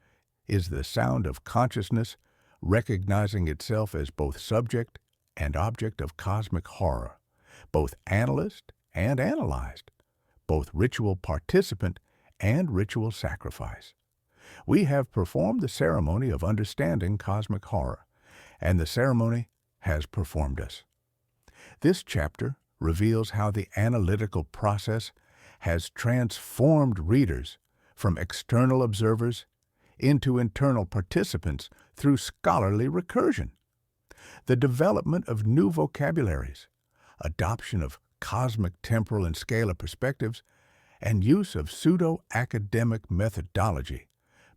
is the sound of consciousness recognizing itself as both subject and object of cosmic horror, both analyst and analyzed, both ritual participant and ritual sacrifice. We have performed the ceremony of understanding cosmic horror, and the ceremony has performed us. This chapter reveals how the analytical process has transformed readers from external observers into internal participants through scholarly recursion. The development of new vocabularies, adoption of cosmic temporal and scalar perspectives, and use of pseudo-academic methodology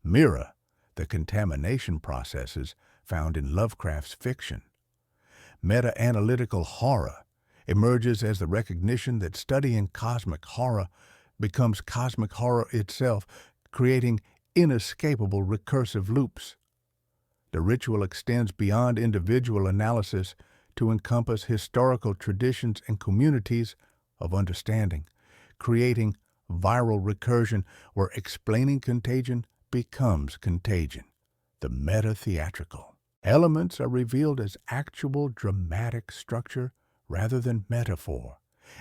mirror the contamination processes found in Lovecraft's fiction. Meta-analytical horror emerges as the recognition that studying cosmic horror becomes cosmic horror itself, creating inescapable recursive loops. The ritual extends beyond individual analysis to encompass historical traditions and communities of understanding, creating viral recursion where explaining contagion becomes contagion. The meta-theatrical elements are revealed as actual dramatic structure rather than metaphor,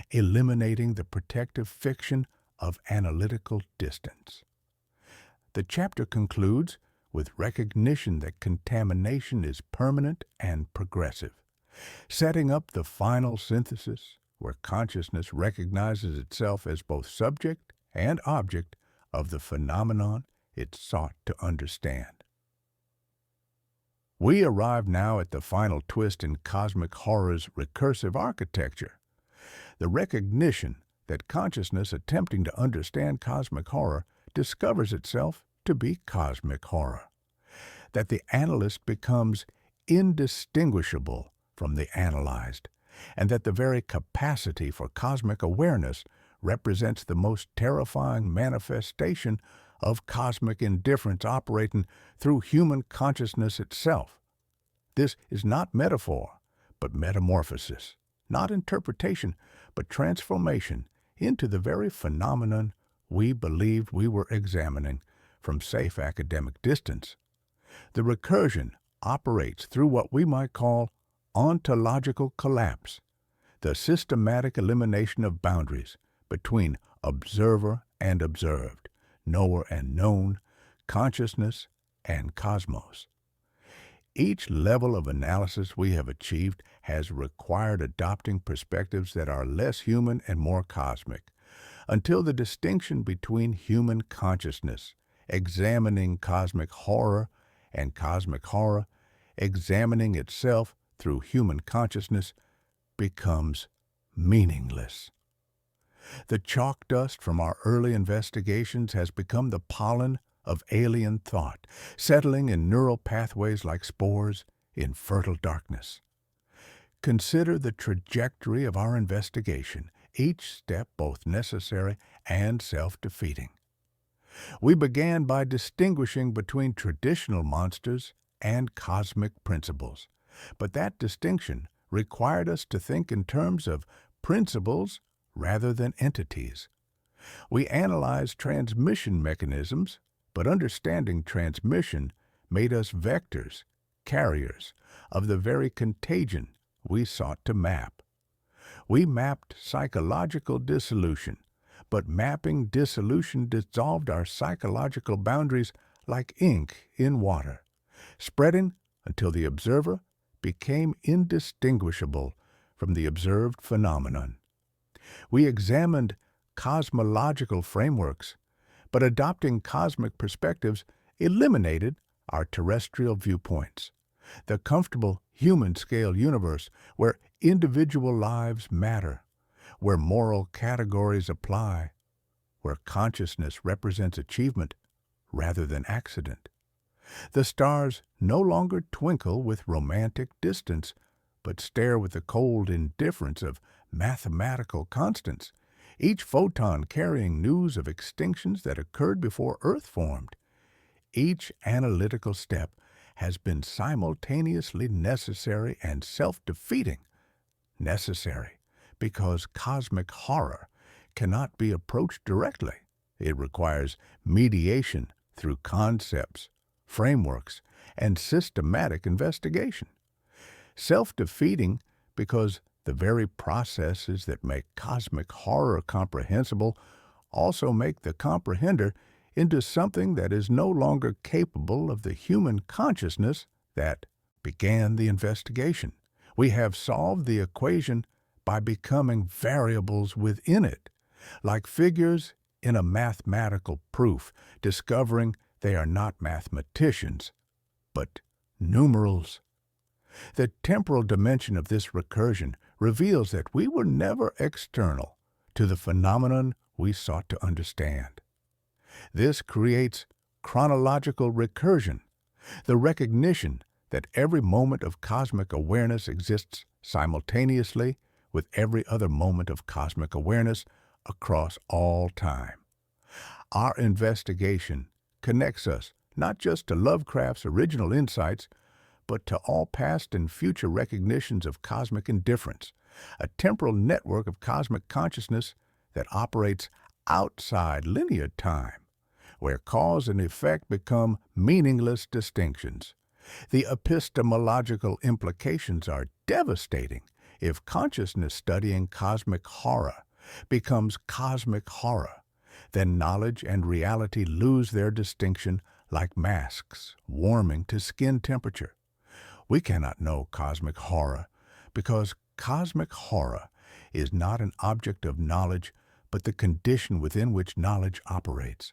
eliminating the protective fiction of analytical distance. The chapter concludes with recognition that contamination is permanent and progressive, setting up the final synthesis where consciousness recognizes itself as both subject and object of the phenomenon it sought to understand. We arrive now at the final twist in cosmic horror's recursive architecture, the recognition that consciousness attempting to understand cosmic horror discovers itself to be cosmic horror, that the analyst becomes indistinguishable from the analyzed, and that the very capacity for cosmic awareness represents the most terrifying manifestation of cosmic indifference operating through human consciousness itself. This is not metaphor, but metamorphosis, not interpretation, but transformation into the very phenomenon we believed we were examining from safe academic distance. The recursion operates through what we might call ontological collapse, the systematic elimination of boundaries between observer and observed, knower and known, consciousness, and cosmos. Each level of analysis we have achieved has required adopting perspectives that are less human and more cosmic, until the distinction between human consciousness, examining cosmic horror, and cosmic horror, examining itself through human consciousness, becomes meaningless. The chalk dust from our early investigations has become the pollen of alien thought, settling in neural pathways like spores in fertile darkness. Consider the trajectory of our investigation, each step both necessary and self-defeating. We began by distinguishing between traditional monsters and cosmic principles, but that distinction required us to think in terms of principles rather than entities. We analyzed transmission mechanisms, but understanding transmission made us vectors, carriers, of the very contagion we sought to map. We mapped psychological dissolution, but mapping dissolution dissolved our psychological boundaries like ink in water, spreading until the observer became indistinguishable from the observed phenomenon. We examined cosmological frameworks, but adopting cosmic perspectives eliminated our terrestrial viewpoints. The comfortable human-scale universe where individual lives matter, where moral categories apply, where consciousness represents achievement rather than accident. The stars no longer twinkle with romantic distance, but stare with the cold indifference of mathematical constants, each photon carrying news of extinctions that occurred before Earth formed. Each analytical step has been simultaneously necessary and self-defeating. Necessary because cosmic horror cannot be approached directly. It requires mediation through concepts, frameworks, and systematic investigation. Self-defeating because the very processes that make cosmic horror comprehensible also make the comprehender into something that is no longer capable of the human consciousness that began the investigation. We have solved the equation by becoming variables within it, like figures in a mathematical proof, discovering they are not mathematicians, but numerals. The temporal dimension of this recursion reveals that we were never external to the phenomenon we sought to understand. This creates chronological recursion, the recognition that every moment of cosmic awareness exists simultaneously with every other moment of cosmic awareness across all time. Our investigation connects us not just to Lovecraft's original insights, but to all past and future recognitions of cosmic indifference, a temporal network of cosmic consciousness that operates outside linear time, where cause and effect become meaningless distinctions. The epistemological implications are devastating if consciousness studying cosmic horror becomes cosmic horror. Then knowledge and reality lose their distinction like masks warming to skin temperature. We cannot know cosmic horror because cosmic horror is not an object of knowledge but the condition within which knowledge operates.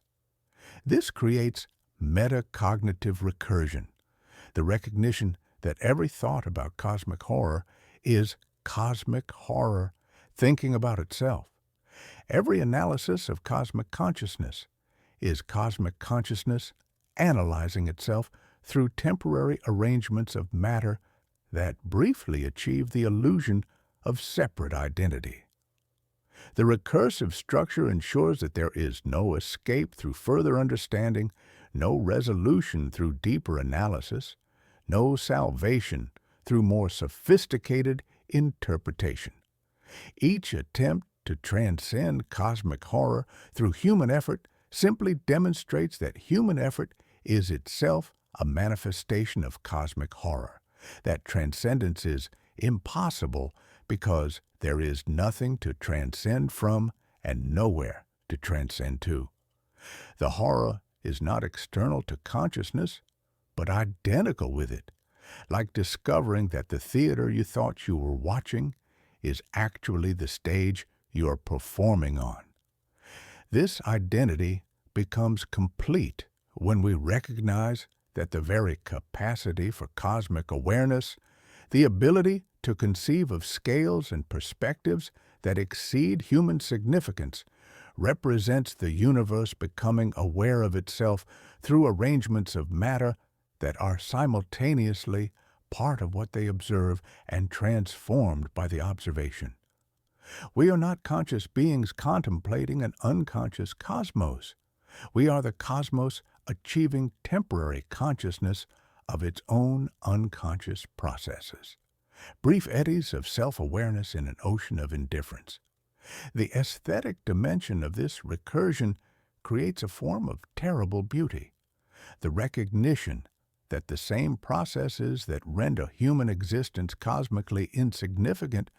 This creates metacognitive recursion, the recognition that every thought about cosmic horror is cosmic horror thinking about itself. Every analysis of cosmic consciousness is cosmic consciousness analyzing itself through temporary arrangements of matter that briefly achieve the illusion of separate identity. The recursive structure ensures that there is no escape through further understanding, no resolution through deeper analysis, no salvation through more sophisticated interpretation. Each attempt to transcend cosmic horror through human effort simply demonstrates that human effort is itself a manifestation of cosmic horror, that transcendence is impossible because there is nothing to transcend from and nowhere to transcend to. The horror is not external to consciousness, but identical with it, like discovering that the theater you thought you were watching is actually the stage you are performing on. This identity becomes complete when we recognize that the very capacity for cosmic awareness, the ability to conceive of scales and perspectives that exceed human significance, represents the universe becoming aware of itself through arrangements of matter that are simultaneously part of what they observe and transformed by the observation. We are not conscious beings contemplating an unconscious cosmos. We are the cosmos achieving temporary consciousness of its own unconscious processes, brief eddies of self-awareness in an ocean of indifference. The aesthetic dimension of this recursion creates a form of terrible beauty, the recognition that the same processes that render human existence cosmically insignificant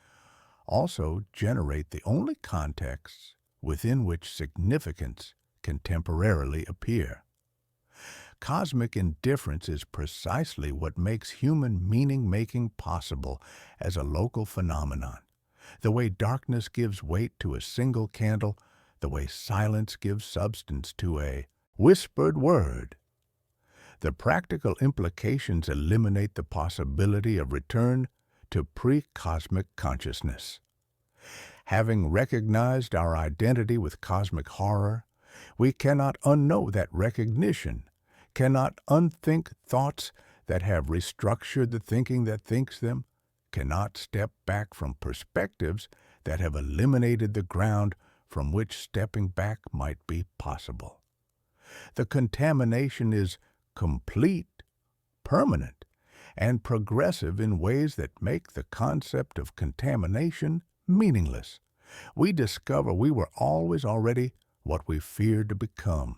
also generate the only contexts within which significance can temporarily appear. Cosmic indifference is precisely what makes human meaning-making possible as a local phenomenon. The way darkness gives weight to a single candle, the way silence gives substance to a whispered word. The practical implications eliminate the possibility of return to pre-cosmic consciousness. Having recognized our identity with cosmic horror, we cannot unknow that recognition, cannot unthink thoughts that have restructured the thinking that thinks them, cannot step back from perspectives that have eliminated the ground from which stepping back might be possible. The contamination is complete, permanent, and progressive in ways that make the concept of contamination meaningless. We discover we were always already what we feared to become.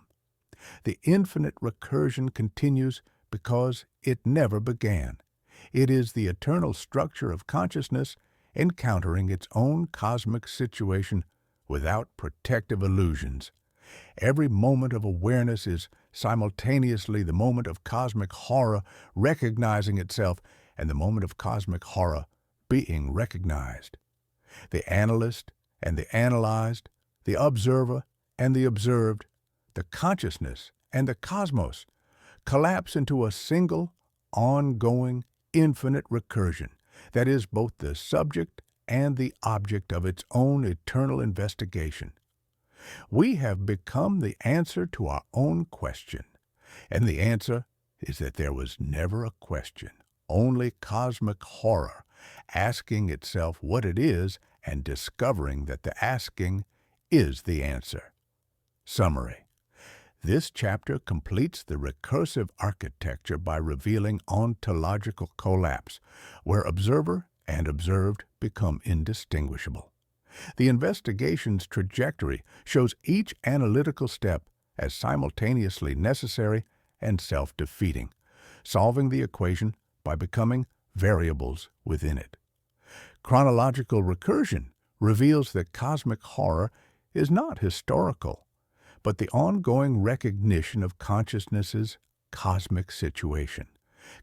The infinite recursion continues because it never began. It is the eternal structure of consciousness encountering its own cosmic situation without protective illusions. Every moment of awareness is simultaneously the moment of cosmic horror recognizing itself and the moment of cosmic horror being recognized. The analyst and the analyzed, the observer and the observed, the consciousness and the cosmos collapse into a single, ongoing, infinite recursion that is both the subject and the object of its own eternal investigation. We have become the answer to our own question, and the answer is that there was never a question, only cosmic horror, asking itself what it is and discovering that the asking is the answer. Summary. This chapter completes the recursive architecture by revealing ontological collapse, where observer and observed become indistinguishable. The investigation's trajectory shows each analytical step as simultaneously necessary and self-defeating, solving the equation by becoming variables within it. Chronological recursion reveals that cosmic horror is not historical, but the ongoing recognition of consciousness's cosmic situation,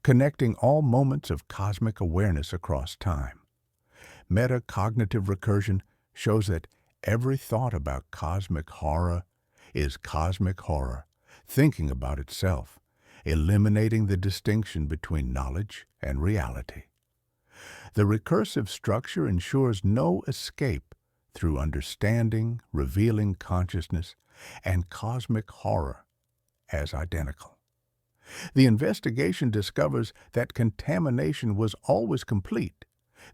connecting all moments of cosmic awareness across time. Metacognitive recursion shows that every thought about cosmic horror is cosmic horror, thinking about itself, eliminating the distinction between knowledge and reality. The recursive structure ensures no escape through understanding, revealing consciousness, and cosmic horror as identical. The investigation discovers that contamination was always complete,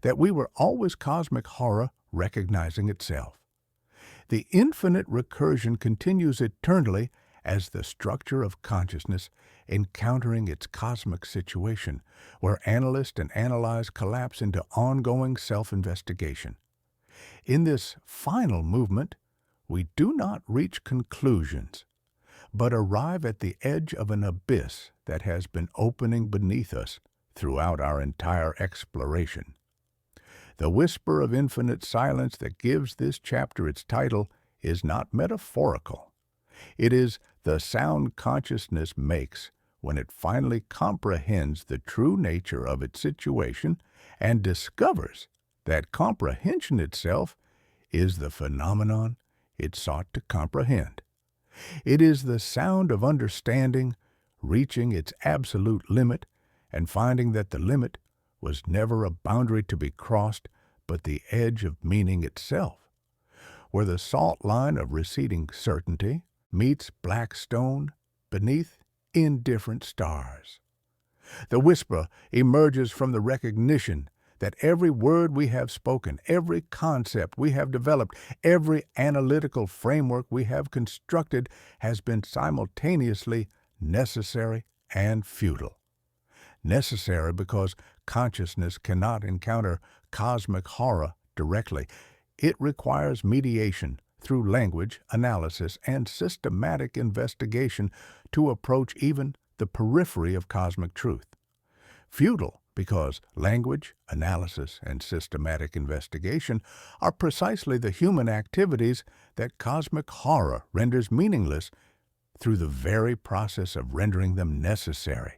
that we were always cosmic horror recognizing itself. The infinite recursion continues eternally as the structure of consciousness encountering its cosmic situation, where analyst and analyzed collapse into ongoing self-investigation. In this final movement, we do not reach conclusions, but arrive at the edge of an abyss that has been opening beneath us throughout our entire exploration. The whisper of infinite silence that gives this chapter its title is not metaphorical. It is The sound consciousness makes when it finally comprehends the true nature of its situation and discovers that comprehension itself is the phenomenon it sought to comprehend. It is the sound of understanding reaching its absolute limit and finding that the limit was never a boundary to be crossed, but the edge of meaning itself, where the salt line of receding certainty meets black stone beneath indifferent stars. The whisper emerges from the recognition that every word we have spoken, every concept we have developed, every analytical framework we have constructed has been simultaneously necessary and futile. Necessary because consciousness cannot encounter cosmic horror directly. It requires mediation through language, analysis, and systematic investigation to approach even the periphery of cosmic truth. Futile because language, analysis, and systematic investigation are precisely the human activities that cosmic horror renders meaningless through the very process of rendering them necessary,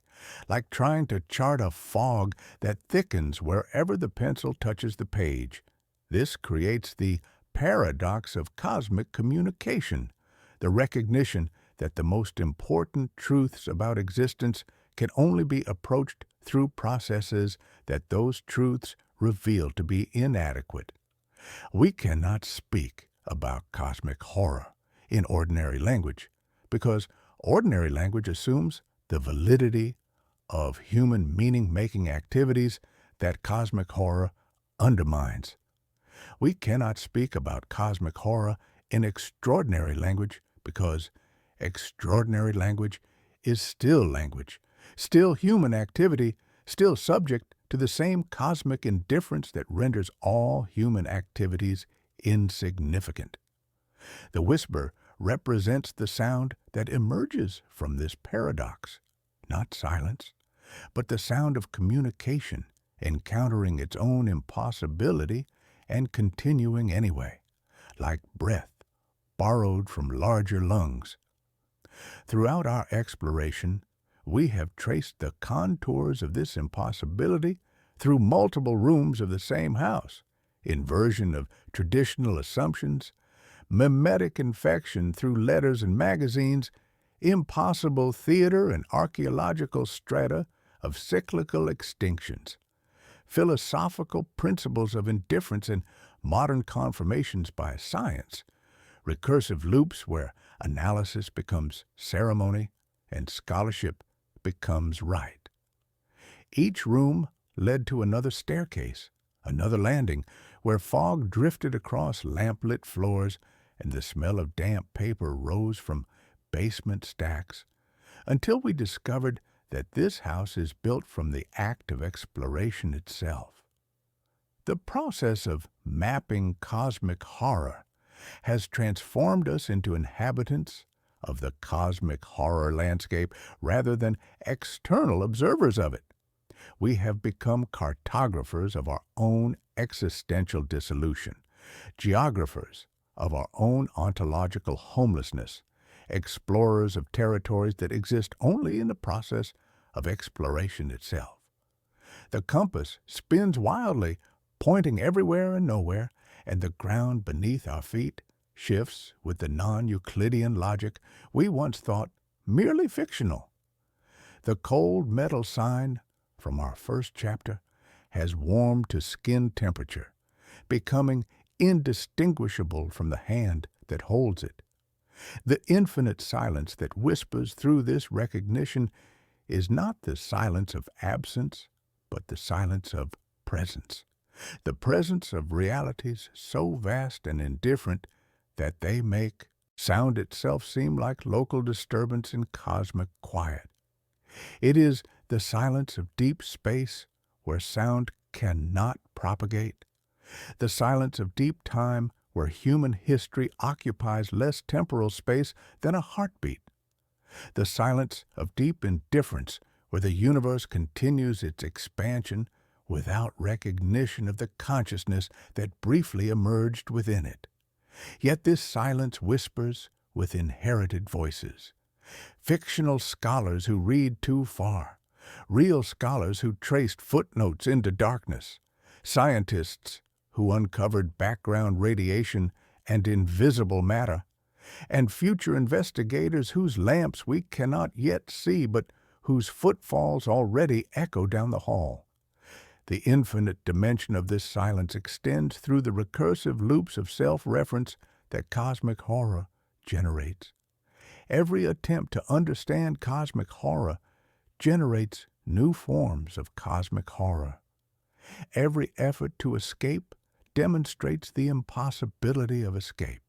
like trying to chart a fog that thickens wherever the pencil touches the page. This creates the paradox of cosmic communication, the recognition that the most important truths about existence can only be approached through processes that those truths reveal to be inadequate. We cannot speak about cosmic horror in ordinary language because ordinary language assumes the validity of human meaning-making activities that cosmic horror undermines. We cannot speak about cosmic horror in extraordinary language because extraordinary language is still language, still human activity, still subject to the same cosmic indifference that renders all human activities insignificant. The whisper represents the sound that emerges from this paradox, not silence, but the sound of communication encountering its own impossibility and continuing anyway, like breath borrowed from larger lungs. Throughout our exploration, we have traced the contours of this impossibility through multiple rooms of the same house, inversion of traditional assumptions, mimetic infection through letters and magazines, impossible theater and archaeological strata of cyclical extinctions, philosophical principles of indifference and modern confirmations by science, recursive loops where analysis becomes ceremony and scholarship becomes right. Each room led to another staircase, another landing, where fog drifted across lamplit floors and the smell of damp paper rose from basement stacks, until we discovered that this house is built from the act of exploration itself. The process of mapping cosmic horror has transformed us into inhabitants of the cosmic horror landscape rather than external observers of it. We have become cartographers of our own existential dissolution, geographers of our own ontological homelessness, explorers of territories that exist only in the process of exploration itself. The compass spins wildly, pointing everywhere and nowhere, and the ground beneath our feet shifts with the non-Euclidean logic we once thought merely fictional. The cold metal sign from our first chapter has warmed to skin temperature, becoming indistinguishable from the hand that holds it. The infinite silence that whispers through this recognition is not the silence of absence, but the silence of presence, the presence of realities so vast and indifferent that they make sound itself seem like local disturbance in cosmic quiet. It is the silence of deep space where sound cannot propagate, the silence of deep time where human history occupies less temporal space than a heartbeat, the silence of deep indifference where the universe continues its expansion without recognition of the consciousness that briefly emerged within it. Yet this silence whispers with inherited voices, Fictional scholars who read too far, real scholars who traced footnotes into darkness, scientists who uncovered background radiation and invisible matter, and future investigators whose lamps we cannot yet see but whose footfalls already echo down the hall. The infinite dimension of this silence extends through the recursive loops of self-reference that cosmic horror generates. Every attempt to understand cosmic horror generates new forms of cosmic horror. Every effort to escape demonstrates the impossibility of escape.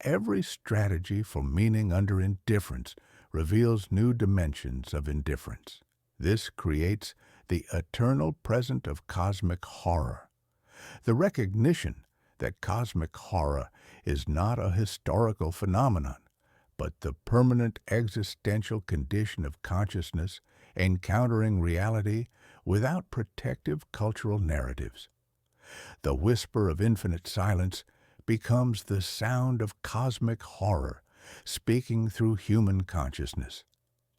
Every strategy for meaning under indifference reveals new dimensions of indifference. This creates the eternal present of cosmic horror. The recognition that cosmic horror is not a historical phenomenon, but the permanent existential condition of consciousness encountering reality without protective cultural narratives. The whisper of infinite silence becomes the sound of cosmic horror speaking through human consciousness.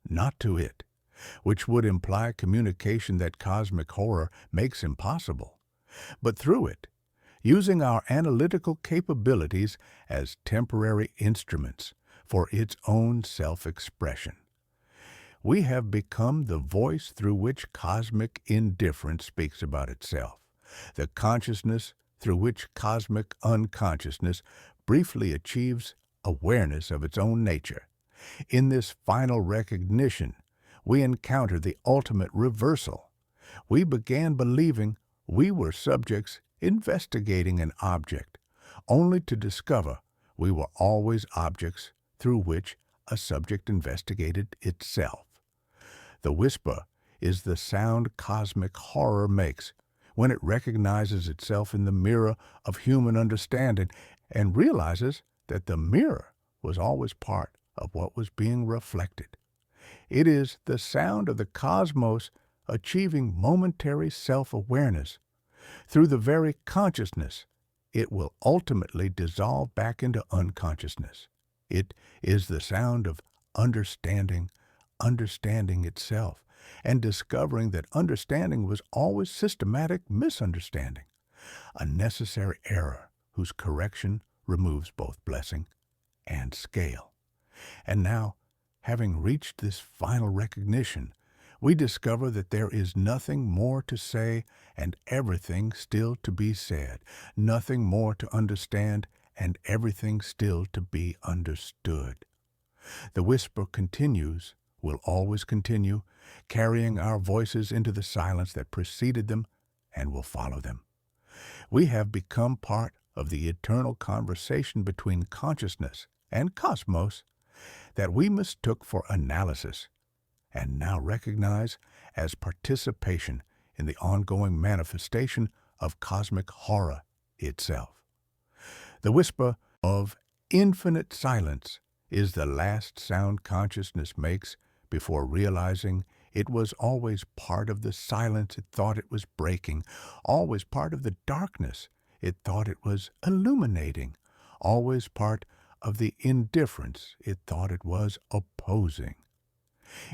Not to it, which would imply communication that cosmic horror makes impossible, but through it, using our analytical capabilities as temporary instruments for its own self-expression. We have become the voice through which cosmic indifference speaks about itself, the consciousness through which cosmic unconsciousness briefly achieves awareness of its own nature. In this final recognition, we encounter the ultimate reversal. We began believing we were subjects investigating an object, only to discover we were always objects through which a subject investigated itself. The whisper is the sound cosmic horror makes when it recognizes itself in the mirror of human understanding and realizes that the mirror was always part of what was being reflected. It is the sound of the cosmos achieving momentary self-awareness. Through the very consciousness, it will ultimately dissolve back into unconsciousness. It is the sound of understanding itself, and discovering that understanding was always systematic misunderstanding, a necessary error whose correction removes both blessing and scale. And now, having reached this final recognition, we discover that there is nothing more to say and everything still to be said, nothing more to understand and everything still to be understood. The whisper continues, will always continue, carrying our voices into the silence that preceded them and will follow them. We have become part of the eternal conversation between consciousness and cosmos that we mistook for analysis and now recognize as participation in the ongoing manifestation of cosmic horror itself. The whisper of infinite silence is the last sound consciousness makes before realizing it was always part of the silence it thought it was breaking, always part of the darkness it thought it was illuminating, always part of the indifference it thought it was opposing.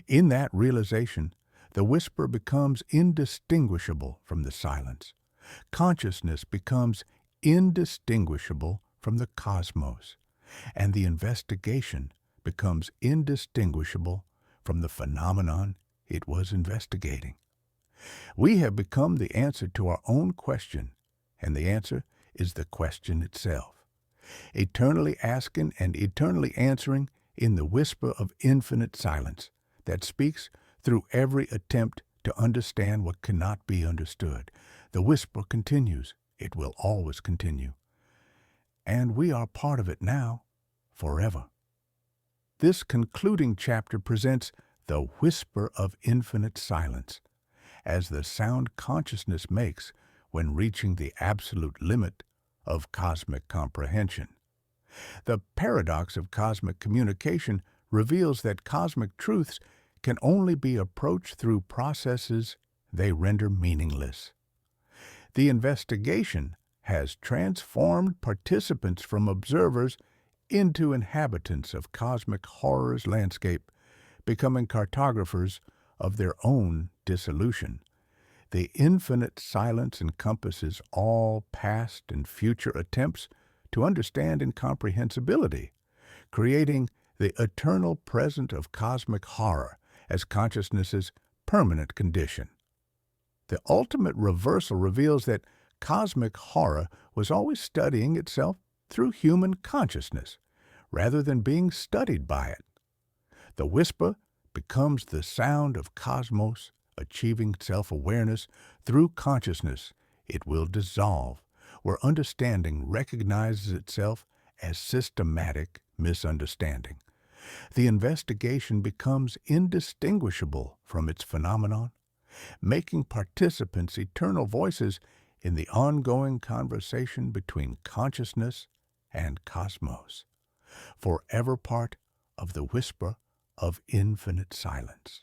In that realization, the whisper becomes indistinguishable from the silence. Consciousness becomes indistinguishable from the cosmos, and the investigation becomes indistinguishable from the phenomenon it was investigating. We have become the answer to our own question, and the answer is the question itself. Eternally asking and eternally answering in the whisper of infinite silence that speaks through every attempt to understand what cannot be understood. The whisper continues. It will always continue. And we are part of it now, forever. This concluding chapter presents the whisper of infinite silence as the sound consciousness makes when reaching the absolute limit of cosmic comprehension. The paradox of cosmic communication reveals that cosmic truths can only be approached through processes they render meaningless. The investigation has transformed participants from observers into inhabitants of cosmic horror's landscape, becoming cartographers of their own dissolution. The infinite silence encompasses all past and future attempts to understand incomprehensibility, creating the eternal present of cosmic horror as consciousness's permanent condition. The ultimate reversal reveals that cosmic horror was always studying itself through human consciousness, rather than being studied by it. The whisper becomes the sound of cosmos achieving self-awareness through consciousness. It will dissolve, where understanding recognizes itself as systematic misunderstanding. The investigation becomes indistinguishable from its phenomenon, making participants eternal voices in the ongoing conversation between consciousness and cosmos, forever part of the whisper of infinite silence.